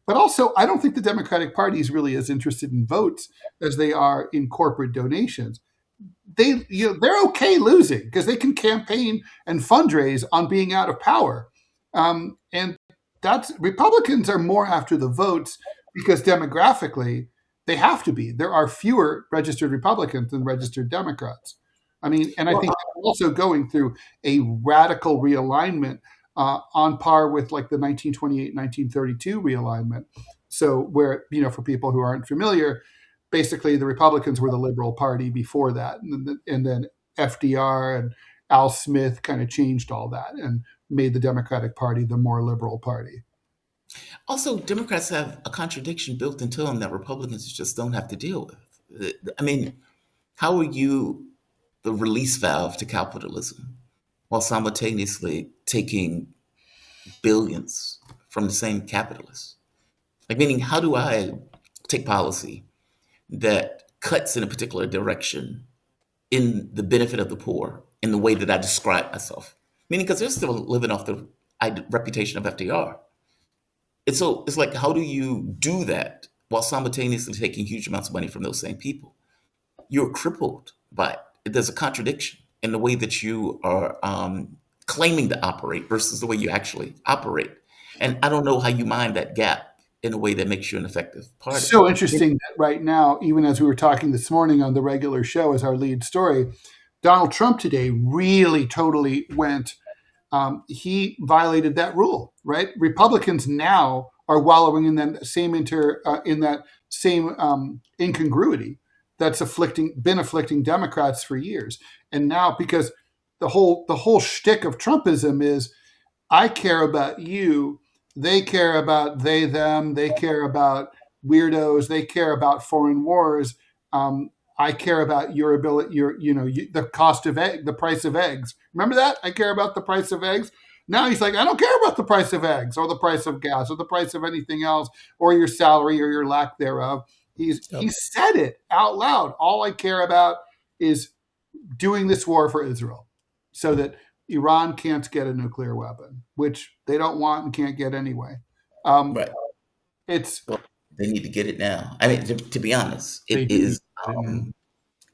But also, I don't think the Democratic Party is really as interested in votes as they are in corporate donations. They're okay losing because they can campaign and fundraise on being out of power. And Republicans are more after the votes because demographically they have to be. There are fewer registered Republicans than registered Democrats. I mean, and I think they're also going through a radical realignment on par with like the 1928, 1932 realignment. So where, for people who aren't familiar, basically the Republicans were the liberal party before that. And then FDR and Al Smith kind of changed all that and made the Democratic Party the more liberal party. Also, Democrats have a contradiction built into them that Republicans just don't have to deal with. I mean, how are you the release valve to capitalism while simultaneously taking billions from the same capitalists? Like, meaning, how do I take policy that cuts in a particular direction in the benefit of the poor in the way that I describe myself? Meaning, because they're still living off the reputation of FDR. And so it's like, how do you do that while simultaneously taking huge amounts of money from those same people? You're crippled by it. There's a contradiction in the way that you are claiming to operate versus the way you actually operate. And I don't know how you mind that gap in a way that makes you an effective party. So interesting that right now, even as we were talking this morning on the regular show as our lead story, Donald Trump today really totally went, he violated that rule, right? Republicans now are wallowing in that same incongruity that's been afflicting Democrats for years. And now, because the whole shtick of Trumpism is, I care about you, they care about they, them, they care about weirdos, they care about foreign wars. I care about your ability, the cost of the price of eggs. Remember that? I care about the price of eggs. Now he's like, I don't care about the price of eggs or the price of gas or the price of anything else or your salary or your lack thereof. He said it out loud. All I care about is doing this war for Israel so that Iran can't get a nuclear weapon, which they don't want and can't get anyway. Right. Well, they need to get it now. I mean, to be honest, it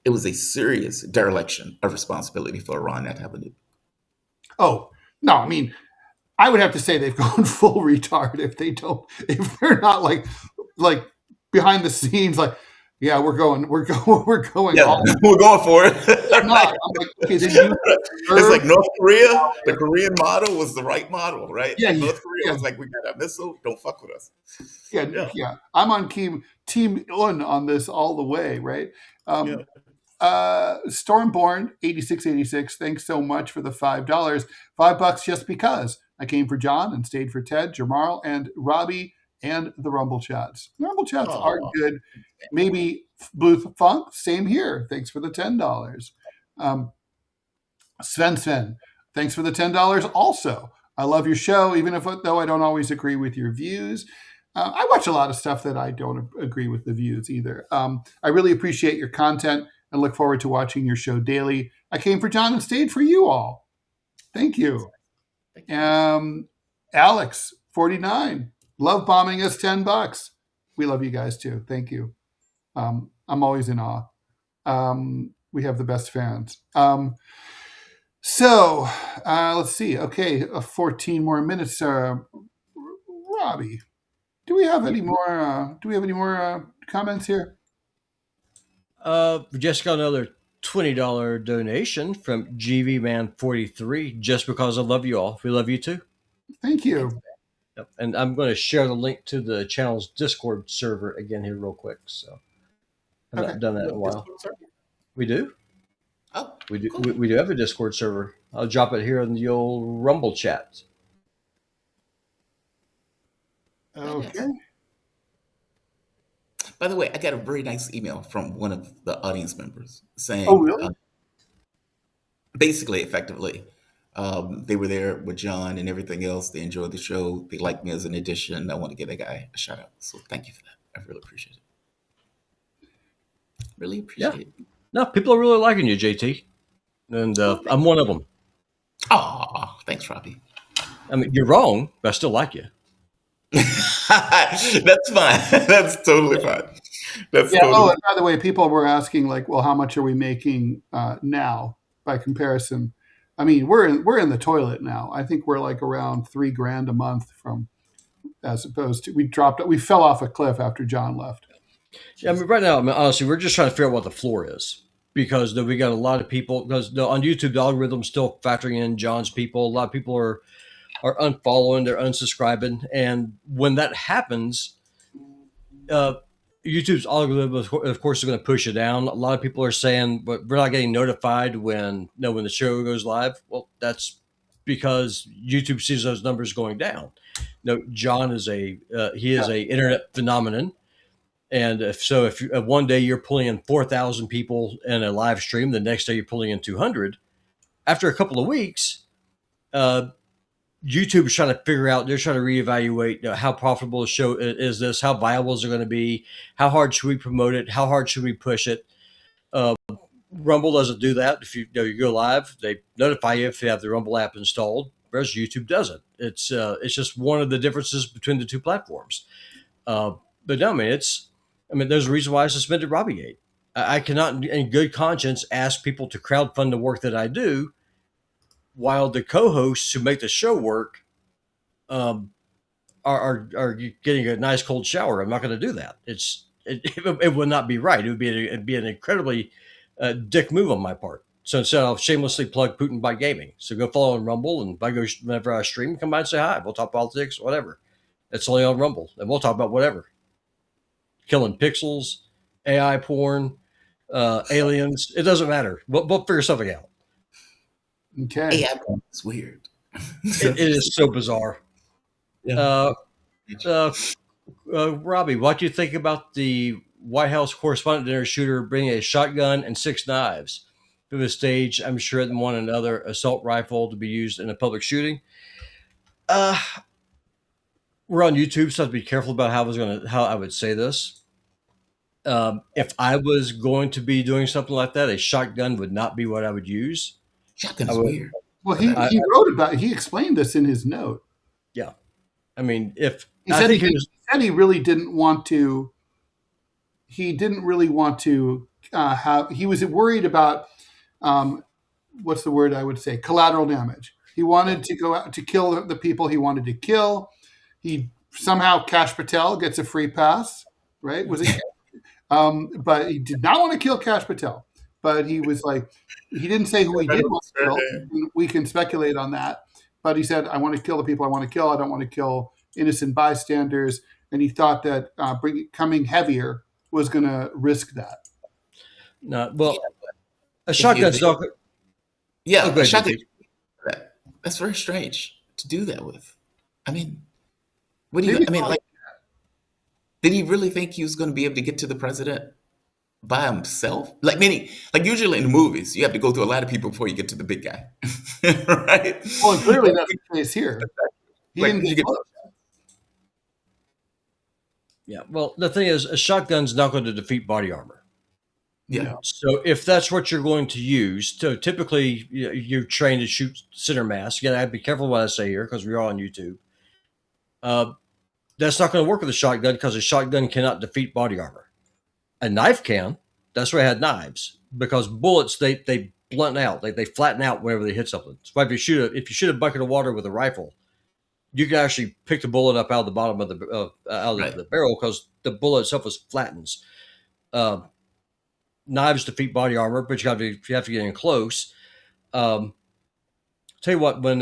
was a serious dereliction of responsibility for Iran not to have a nuke. Oh, no, I mean, I would have to say they've gone full retard if they're not like behind the scenes, like, yeah, we're going. Yeah, we're going for it. Like, okay, it's like North Korea. The Korean model was the right model, right? Yeah, North Korea was like, we got a missile. Don't fuck with us. Yeah. I'm on team Un on this all the way, right? Stormborn 8686. Thanks so much for the $5. $5 just because I came for John and stayed for Ted, Jamarl, and Robbie. And the Rumble Chats. Rumble Chats are good. Maybe Blue Funk, same here. Thanks for the $10. Sven, thanks for the $10 also. I love your show, even though I don't always agree with your views. I watch a lot of stuff that I don't agree with the views either. I really appreciate your content and look forward to watching your show daily. I came for John and stayed for you all. Thank you. Alex, 49. Love bombing us $10. We love you guys too. Thank you. I'm always in awe. We have the best fans. So let's see. Okay, 14 more minutes. Robbie, do we have any more? Comments here? We just got another $20 donation from GVMan43, just because I love you all. We love you too. Thank you. Yep. And I'm going to share the link to the channel's Discord server again here real quick. So I've not done that in a while. We do? Oh, we do. Cool. We do have a Discord server. I'll drop it here in the old Rumble chat. Okay. By the way, I got a very nice email from one of the audience members saying, Oh, really? Basically, effectively, they were there with John and everything else. They enjoyed the show. They liked me as an addition. I want to give that guy a shout out. So thank you for that. I really appreciate it. Really appreciate it. No, people are really liking you, JT. And I'm one of them. Oh, thanks, Robbie. I mean, you're wrong, but I still like you. That's fine. That's totally fine. That's yeah. totally Oh, and by the way, people were asking like, well, how much are we making now by comparison? I mean, we're in the toilet now. I think we're like around $3,000 a month from, as opposed to we fell off a cliff after John left. Yeah, I mean, right now, honestly, we're just trying to figure out what the floor is, because we got a lot of people, because on YouTube, the algorithm's still factoring in John's people. A lot of people are unfollowing, they're unsubscribing. And when that happens, YouTube's algorithm, of course, is going to push it down. A lot of people are saying, but we're not getting notified when the show goes live. Well, that's because YouTube sees those numbers going down. John is a internet phenomenon. And if one day you're pulling in 4,000 people in a live stream, the next day you're pulling in 200. After a couple of weeks, YouTube is trying to figure out, they're trying to reevaluate how profitable the show is, this, how viable is it going to be, how hard should we promote it, how hard should we push it. Rumble doesn't do that. If you go live, they notify you if you have the Rumble app installed, whereas YouTube doesn't. It's just one of the differences between the two platforms. But no, there's a reason why I suspended Robbie. I cannot, in good conscience, ask people to crowdfund the work that I do, while the co-hosts who make the show work are getting a nice cold shower. I'm not going to do that. It would not be right. It'd be an incredibly dick move on my part. So instead, I'll shamelessly plug Putin by Gaming. So go follow on Rumble, and whenever I stream, come by and say hi. We'll talk politics, whatever. It's only on Rumble, and we'll talk about whatever. Killing pixels, AI porn, aliens. It doesn't matter. We'll figure something out. Okay. AI porn is weird. It is so bizarre. Yeah. Robbie, what do you think about the White House correspondent dinner shooter bringing a shotgun and 6 knives to the stage? I'm sure it want another assault rifle to be used in a public shooting. We're on YouTube, so I have to be careful about how I would say this. If I was going to be doing something like that, a shotgun would not be what I would use. Shotgun's weird. Well, he wrote about it. He explained this in his note. Yeah. I mean, he said he really didn't want to. He didn't really want to have. He was worried about what's the word I would say? Collateral damage. He wanted to go out to kill the people he wanted to kill. He somehow Kash Patel gets a free pass, right? Was it? But he did not want to kill Kash Patel. But he was like, he didn't say who he did want to kill. We can speculate on that. But he said, I want to kill the people I want to kill. I don't want to kill innocent bystanders. And he thought that coming heavier was going to risk that. No, well, a shotgun's not. Yeah, a shotgun. That's very strange to do that with. I mean, what do you? I mean, like, did he really think he was going to be able to get to the president by himself? Like, meaning, like usually in the movies, you have to go through a lot of people before you get to the big guy, right? Well, and clearly that's the case here. Yeah. Well, the thing is, a shotgun's not going to defeat body armor. Yeah. So if that's what you're going to use, so typically you're trained to shoot center mass. You got to be careful what I say here because we're all on YouTube. That's not going to work with a shotgun because a shotgun cannot defeat body armor. A knife can. That's why I had knives, because bullets they blunt out, they flatten out whenever they hit something. So if you shoot a bucket of water with a rifle, you can actually pick the bullet up out of the bottom of the the barrel because the bullet itself flattens. knives defeat body armor, but you have to get in close. Tell you what, when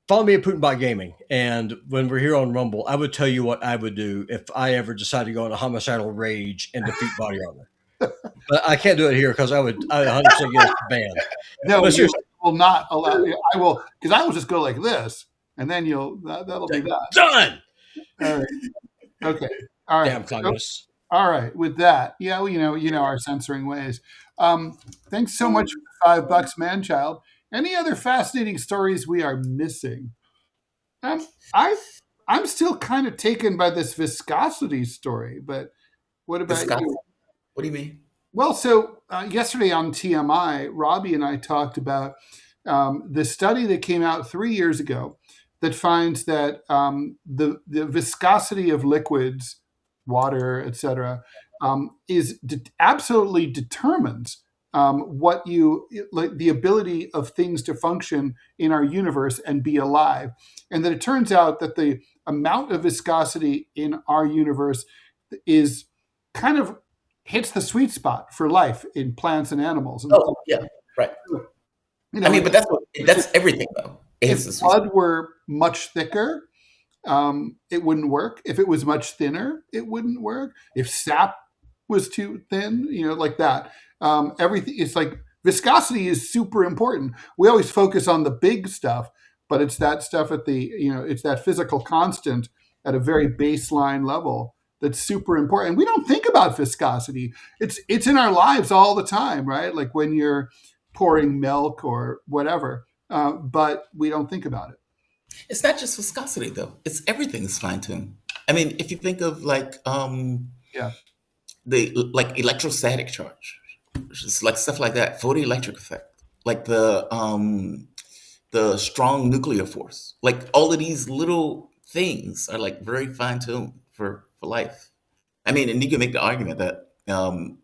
follow me at PutinBot Gaming, and when we're here on Rumble, I would tell you what I would do if I ever decide to go on a homicidal rage and defeat body armor. But I can't do it here because I 100% get us banned. No, But you seriously, will not allow. I will, because I will just go like this, and then that'll be that. done. All right. Okay. All right. Damn communists. All right. With that, yeah, well, you know our censoring ways. Thanks so much for $5, man-child. Any other fascinating stories we are missing? I'm still kind of taken by this viscosity story, but what about you? What do you mean? Well, so yesterday on TMI, Robbie and I talked about the study that came out 3 years ago that finds that the viscosity of liquids, water, etc., absolutely determines what like the ability of things to function in our universe and be alive, and that it turns out that the amount of viscosity in our universe is kind of hits the sweet spot for life in plants and animals. And Oh, yeah, right. I mean, but that's everything, though. If blood were much thicker, it wouldn't work. If it was much thinner, it wouldn't work. If sap was too thin, like that. Everything, it's like viscosity is super important. We always focus on the big stuff, but it's that stuff at the, it's that physical constant at a very baseline level that's super important. And we don't think about viscosity. It's in our lives all the time, right? Like when you're pouring milk or whatever, but we don't think about it. It's not just viscosity, though. It's everything is fine-tuned. I mean, if you think of like the electrostatic charge, just like stuff like that, photoelectric effect, like the strong nuclear force, like all of these little things are like very fine-tuned for life. I mean, and you can make the argument that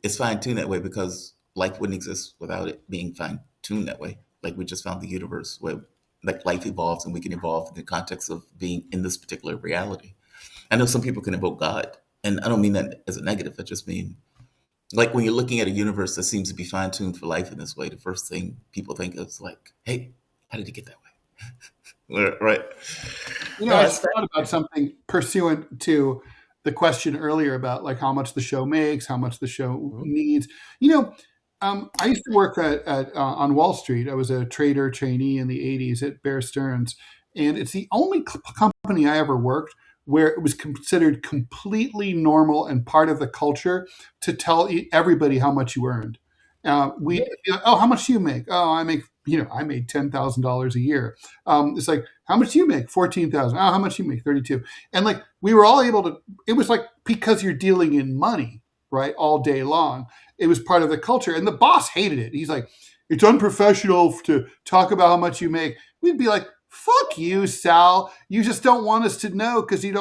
it's fine-tuned that way because life wouldn't exist without it being fine-tuned that way. Like we just found the universe where like life evolves and we can evolve in the context of being in this particular reality. I know some people can invoke God, and I don't mean that as a negative. I just mean like when you're looking at a universe that seems to be fine-tuned for life in this way, the first thing people think of is like, hey, how did it get that way? Right. I thought about something pursuant to the question earlier about like how much the show makes, how much the show needs. I used to work on Wall Street. I was a trader trainee in the 80s at Bear Stearns. And it's the only company I ever worked where it was considered completely normal and part of the culture to tell everybody how much you earned. How much do you make? Oh, I made $10,000 a year. It's like, how much do you make? 14,000. Oh, how much do you make? 32. And like, we were all able to, it was like, because you're dealing in money, right? All day long. It was part of the culture. And the boss hated it. He's like, it's unprofessional to talk about how much you make. We'd be like, fuck you, Sal. You just don't want us to know because you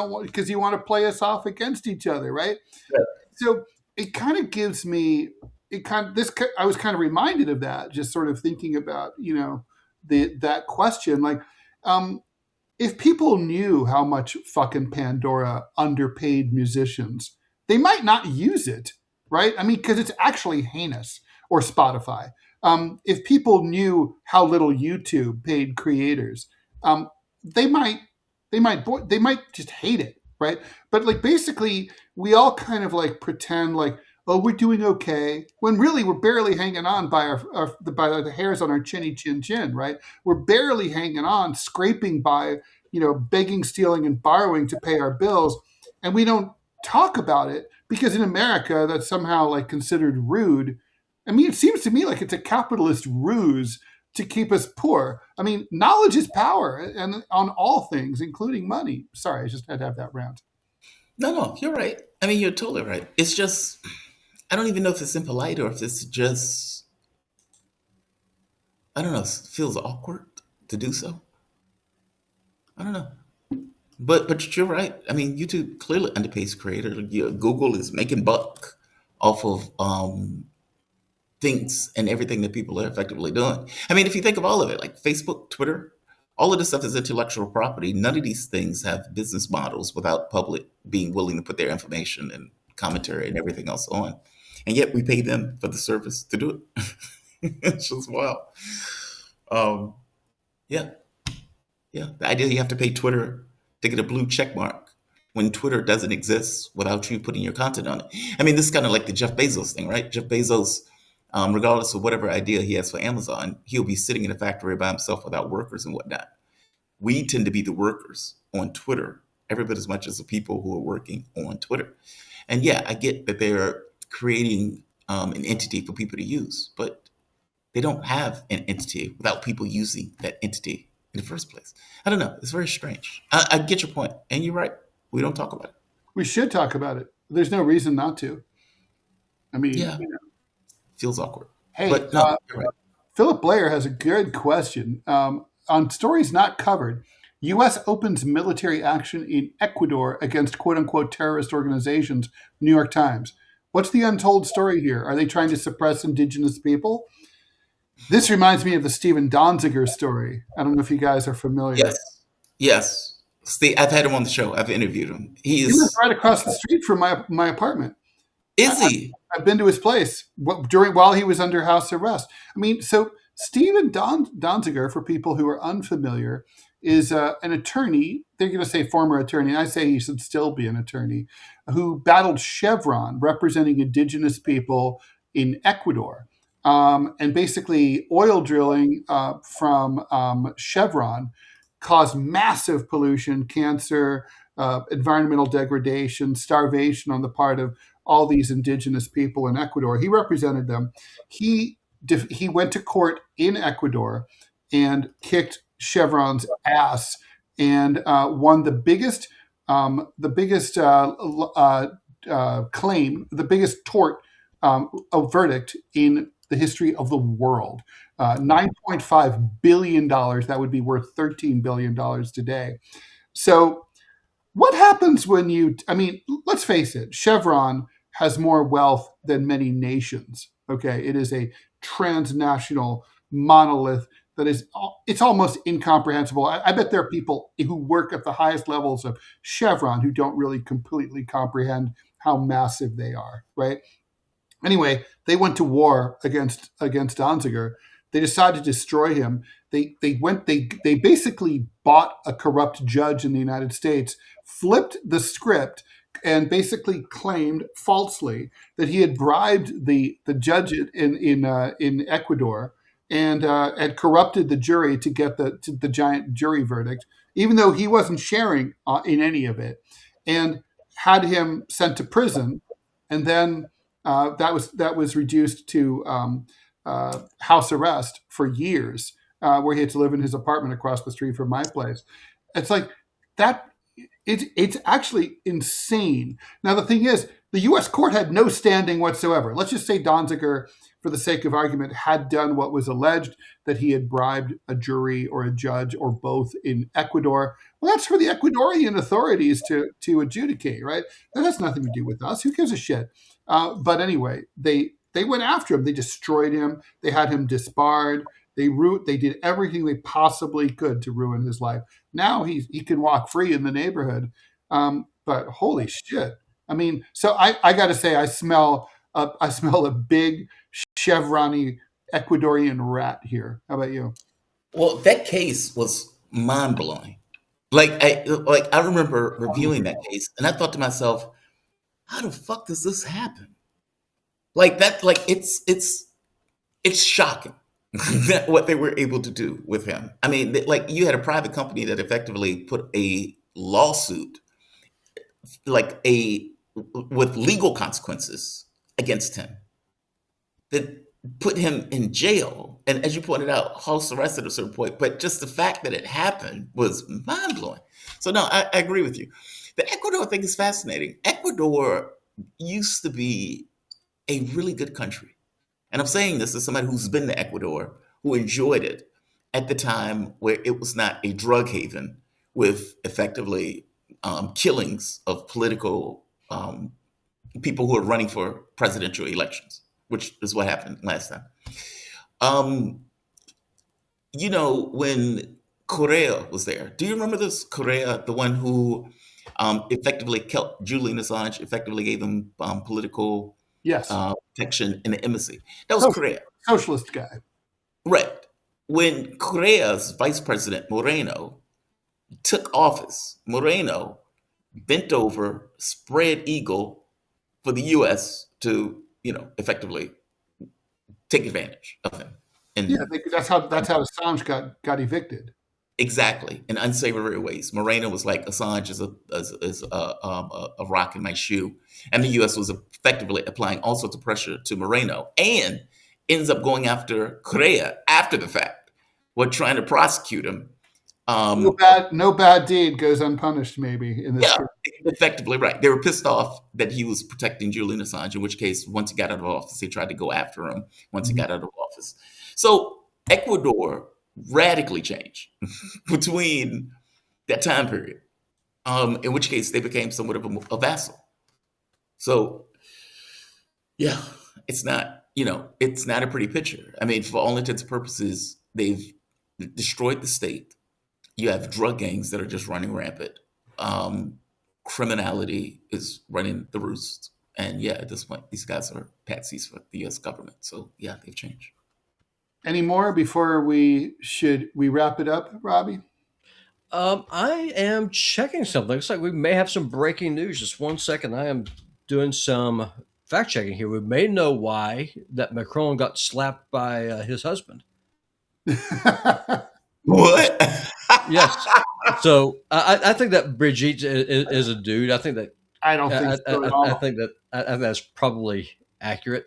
want to play us off against each other, right? Yeah. So it kind of gives me, I was kind of reminded of that, just sort of thinking about, that question. Like, if people knew how much fucking Pandora underpaid musicians, they might not use it, right? I mean, because it's actually heinous, or Spotify. If people knew how little YouTube paid creators, they might just hate it, right? But like basically, we all kind of like pretend like, oh, we're doing okay, when really we're barely hanging on by the hairs on our chin, right? We're barely hanging on, scraping by, begging, stealing, and borrowing to pay our bills, and we don't talk about it because in America that's somehow like considered rude. I mean, it seems to me like it's a capitalist ruse to keep us poor. I mean, knowledge is power, and on all things, including money. Sorry, I just had to have that rant. No, you're right. I mean, you're totally right. It's just, I don't even know if it's impolite or if it's just, I don't know, it feels awkward to do so. I don't know. But you're right. I mean, YouTube clearly underpays creator. Google is making buck off of things and everything that people are effectively doing. I mean, if you think of all of it, like Facebook, Twitter, all of this stuff is intellectual property. None of these things have business models without public being willing to put their information and commentary and everything else on. and yet we pay them for the service to do it. It's just wild. Um, yeah, yeah. The idea you have to pay Twitter to get a blue check mark when Twitter doesn't exist without you putting your content on it. I mean, this is kind of like the Jeff Bezos thing, right? Jeff Bezos, regardless of whatever idea he has for Amazon, he'll be sitting in a factory by himself without workers and whatnot. We tend to be the workers on Twitter every bit as much as the people who are working on Twitter. And yeah, I get that they're creating an entity for people to use, but they don't have an entity without people using that entity in the first place. I don't know. It's very strange. I get your point, and you're right. We don't talk about it. We should talk about it. There's no reason not to. I mean, Yeah, feels awkward. hey, But no, you're right. Philip Blair has a good question. On stories not covered, U.S. opens military action in Ecuador against quote-unquote terrorist organizations, New York Times. What's the untold story here? Are they trying to suppress indigenous people? This reminds me of the Stephen Donziger story. I don't know if you guys are familiar. Yes, yes. See, I've had him on the show. I've interviewed him. He lives right across the street from my apartment. Is he? I've been to his place while he was under house arrest. I mean, so Stephen Donziger, for people who are unfamiliar, is an attorney. They're going to say former attorney. I say he should still be an attorney, who battled Chevron, representing indigenous people in Ecuador. And basically, oil drilling from Chevron caused massive pollution, cancer, environmental degradation, starvation on the part of all these indigenous people in Ecuador. He represented them. He went to court in Ecuador and kicked Chevron's ass and won the biggest claim, the biggest tort verdict in the history of the world. $9.5 billion. That would be worth $13 billion today. So what happens when let's face it, Chevron has more wealth than many nations. Okay, it is a transnational monolith that it's almost incomprehensible. I bet there are people who work at the highest levels of Chevron who don't really completely comprehend how massive they are, right? Anyway, they went to war against Donziger. They decided to destroy him. They basically bought a corrupt judge in the United States, flipped the script, and basically claimed falsely that he had bribed the judge in Ecuador and had corrupted the jury to get the giant jury verdict, even though he wasn't sharing in any of it, and had him sent to prison, and then that was reduced to house arrest for years, where he had to live in his apartment across the street from my place. It's like that. It's actually insane. Now, the thing is, the U.S. court had no standing whatsoever. Let's just say Donziger, for the sake of argument, had done what was alleged, that he had bribed a jury or a judge or both in Ecuador. Well, that's for the Ecuadorian authorities to adjudicate, right? That has nothing to do with us. Who gives a shit? But anyway, they went after him. They destroyed him. They had him disbarred. They did everything they possibly could to ruin his life. Now he can walk free in the neighborhood. But holy shit. I mean, so I got to say, I smell a big Chevron-y Ecuadorian rat here. How about you? Well, that case was mind-blowing. I remember reviewing that case, and I thought to myself, how the fuck does this happen? It's shocking that what they were able to do with him. I mean, you had a private company that effectively put a lawsuit, with legal consequences against him, that put him in jail. And as you pointed out, house arrest at a certain point. But just the fact that it happened was mind blowing. So no, I agree with you. The Ecuador thing is fascinating. Ecuador used to be a really good country. And I'm saying this as somebody who's been to Ecuador, who enjoyed it at the time where it was not a drug haven with effectively killings of political people who are running for presidential elections, which is what happened last time. When Correa was there, do you remember this? Correa, the one who effectively killed Julian Assange, effectively gave him political Yes. protection in the embassy. That was Correa. Socialist guy. Right. When Correa's vice president, Moreno, took office, Moreno bent over, spread eagle for the U.S. to, effectively take advantage of him. And Yeah, that's how Assange got evicted. exactly, in unsavory ways. Moreno was like, Assange is a rock in my shoe, and the U.S. was effectively applying all sorts of pressure to Moreno, and ends up going after Correa after the fact. We're trying to prosecute him. No bad deed goes unpunished, maybe, in this case. Effectively right. They were pissed off that he was protecting Julian Assange, in which case, once he got out of office, they tried to go after him once he got out of office. So Ecuador radically changed between that time period, in which case they became somewhat of a vassal. So, yeah, it's not a pretty picture. I mean, for all intents and purposes, they've destroyed the state. You have drug gangs that are just running rampant. Criminality is running the roost. And yeah, at this point, these guys are patsies for the U.S. government. So yeah, they've changed. Any more before we wrap it up, Robbie? I am checking something. Looks like we may have some breaking news. Just 1 second. I am doing some fact checking here. We may know why that Macron got slapped by his husband. What? Yes. So I think that Brigitte is a dude. I think that I don't think so at all. I think that's probably accurate.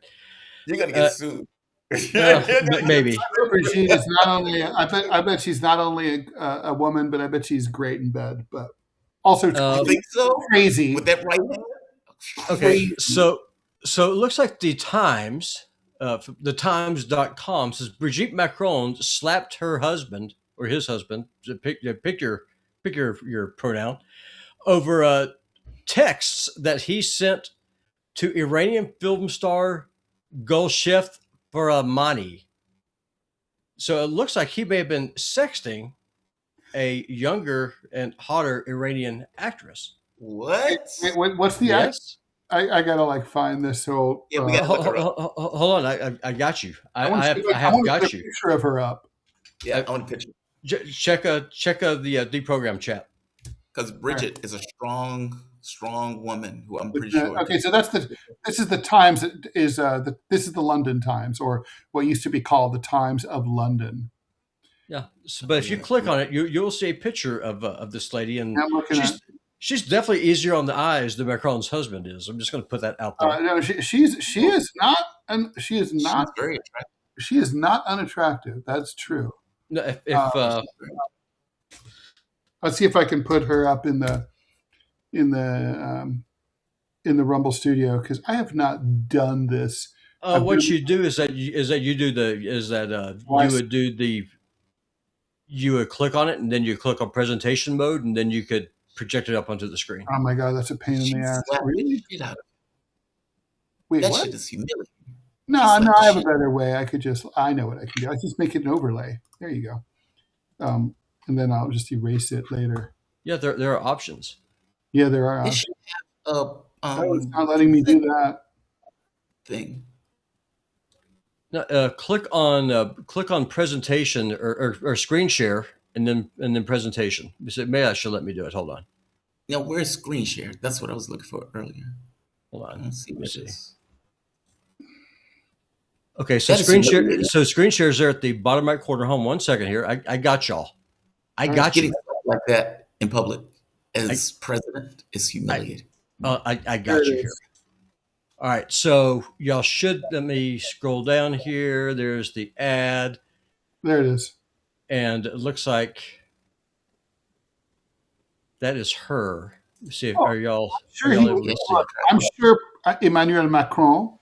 You're gonna get sued. Maybe. Brigitte is not only. I bet she's not only a woman, but I bet she's great in bed. But also, you think so? Crazy with that right hand. Okay, so it looks like the Times, the Times.com says Brigitte Macron slapped her husband or his husband. Pick your pronoun over texts that he sent to Iranian film star Golshift Baramani. So it looks like he may have been sexting a younger and hotter Iranian actress. What? Wait, what's the Yes. I gotta find this whole. Yeah, we gotta look her up. Hold on, I got you. I have got you. Picture of her up. Yeah, I want a picture. Check the DeProgram chat. Because Bridget is a strong woman who I'm pretty sure. Okay, so this is the Times. This is the London Times, or what used to be called the Times of London. Yeah, but if you click on it, you'll see a picture of this lady, and I'm looking she's definitely easier on the eyes than Macron's husband is. I'm just going to put that out there. No, she is not very attractive. She is not unattractive. That's true. No, let's see if I can put her up in the Rumble studio, because I have not done this. What you do you would click on it, and then you click on presentation mode, and then you could project it up onto the screen. Oh my God, that's a pain in the ass. Really? Wait, that what? shit is humiliating. No, I have a better way. I know what I can do. I just make it an overlay. There you go. And then I'll just erase it later. Yeah, there are options. Yeah, there are options. It's not letting me do that thing. No, click on presentation or screen share, and then presentation. Maybe I should let me do it. Hold on. Now, where's screen share? That's what I was looking for earlier. Hold on. Let's see what it is. Okay, so screen share. So screen share is there at the bottom right corner. Hold on 1 second here. I got y'all. I got you. Like that in public as president is humiliating. I got you here. All right, so y'all should, let me scroll down here. There's the ad. There it is. And it looks like that is her. Let's see, are y'all able to see? I'm sure Emmanuel Macron,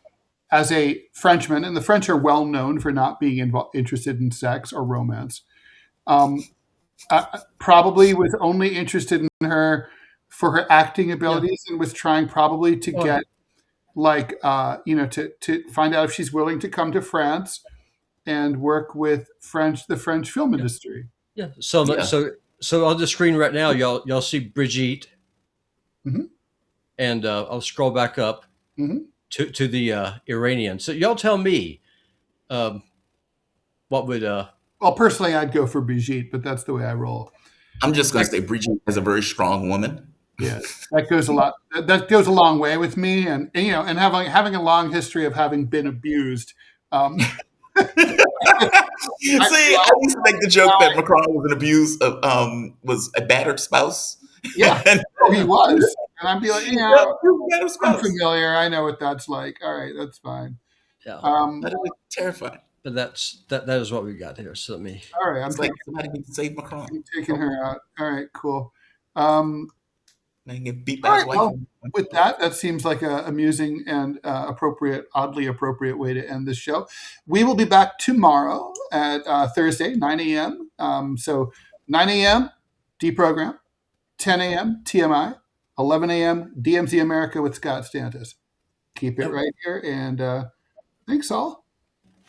as a Frenchman, and the French are well known for not being interested in sex or romance, probably was only interested in her for her acting abilities, and was trying probably to get to find out if she's willing to come to France and work with the French film industry. Yeah. So on the screen right now, y'all see Brigitte, mm-hmm. and I'll scroll back up, mm-hmm. to the Iranians. So y'all tell me, what would Well, personally, I'd go for Brigitte, but that's the way I roll. I'm just going to say Bridget is a very strong woman. Yeah, that goes a lot. That goes a long way with me, and having a long history of having been abused. See, I used to make the joke that Macron was a battered spouse. Yeah, he was, and I'd be like, battered spouse. I'm familiar. I know what that's like. All right, that's fine. Yeah, that is terrifying. But that is what we got here. So let me. All right, It's like somebody needs to save Macron. I'm taking her out. All right, cool. And get beat by his wife. Well, with that seems like an amusing and oddly appropriate way to end this show. We will be back tomorrow at Thursday, 9 a.m. So 9 a.m. DeProgram, 10 a.m. TMI, 11 a.m. DMZ America with Scott Stantis. Keep it right here, and thanks all.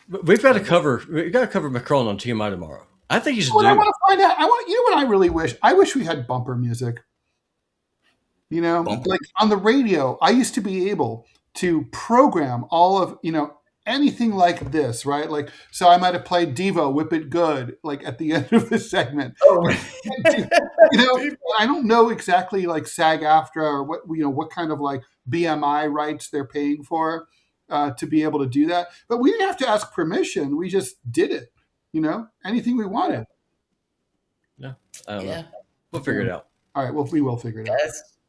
We've got to cover Macron on TMI tomorrow. I think he's. I want to find out. You know what I really wish? I wish we had bumper music. Like on the radio, I used to be able to program all of, anything like this, right? Like, so I might have played Devo, Whip It Good, like at the end of the segment. Oh, I don't know exactly like SAG-AFTRA or what kind of like BMI rights they're paying for to be able to do that. But we didn't have to ask permission. We just did it, anything we wanted. Yeah. I don't know. We'll figure it out. All right. Well, we will figure it out.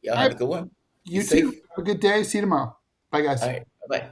Y'all have a good one. You too. Have a good day. See you tomorrow. Bye, guys. All right. Bye-bye.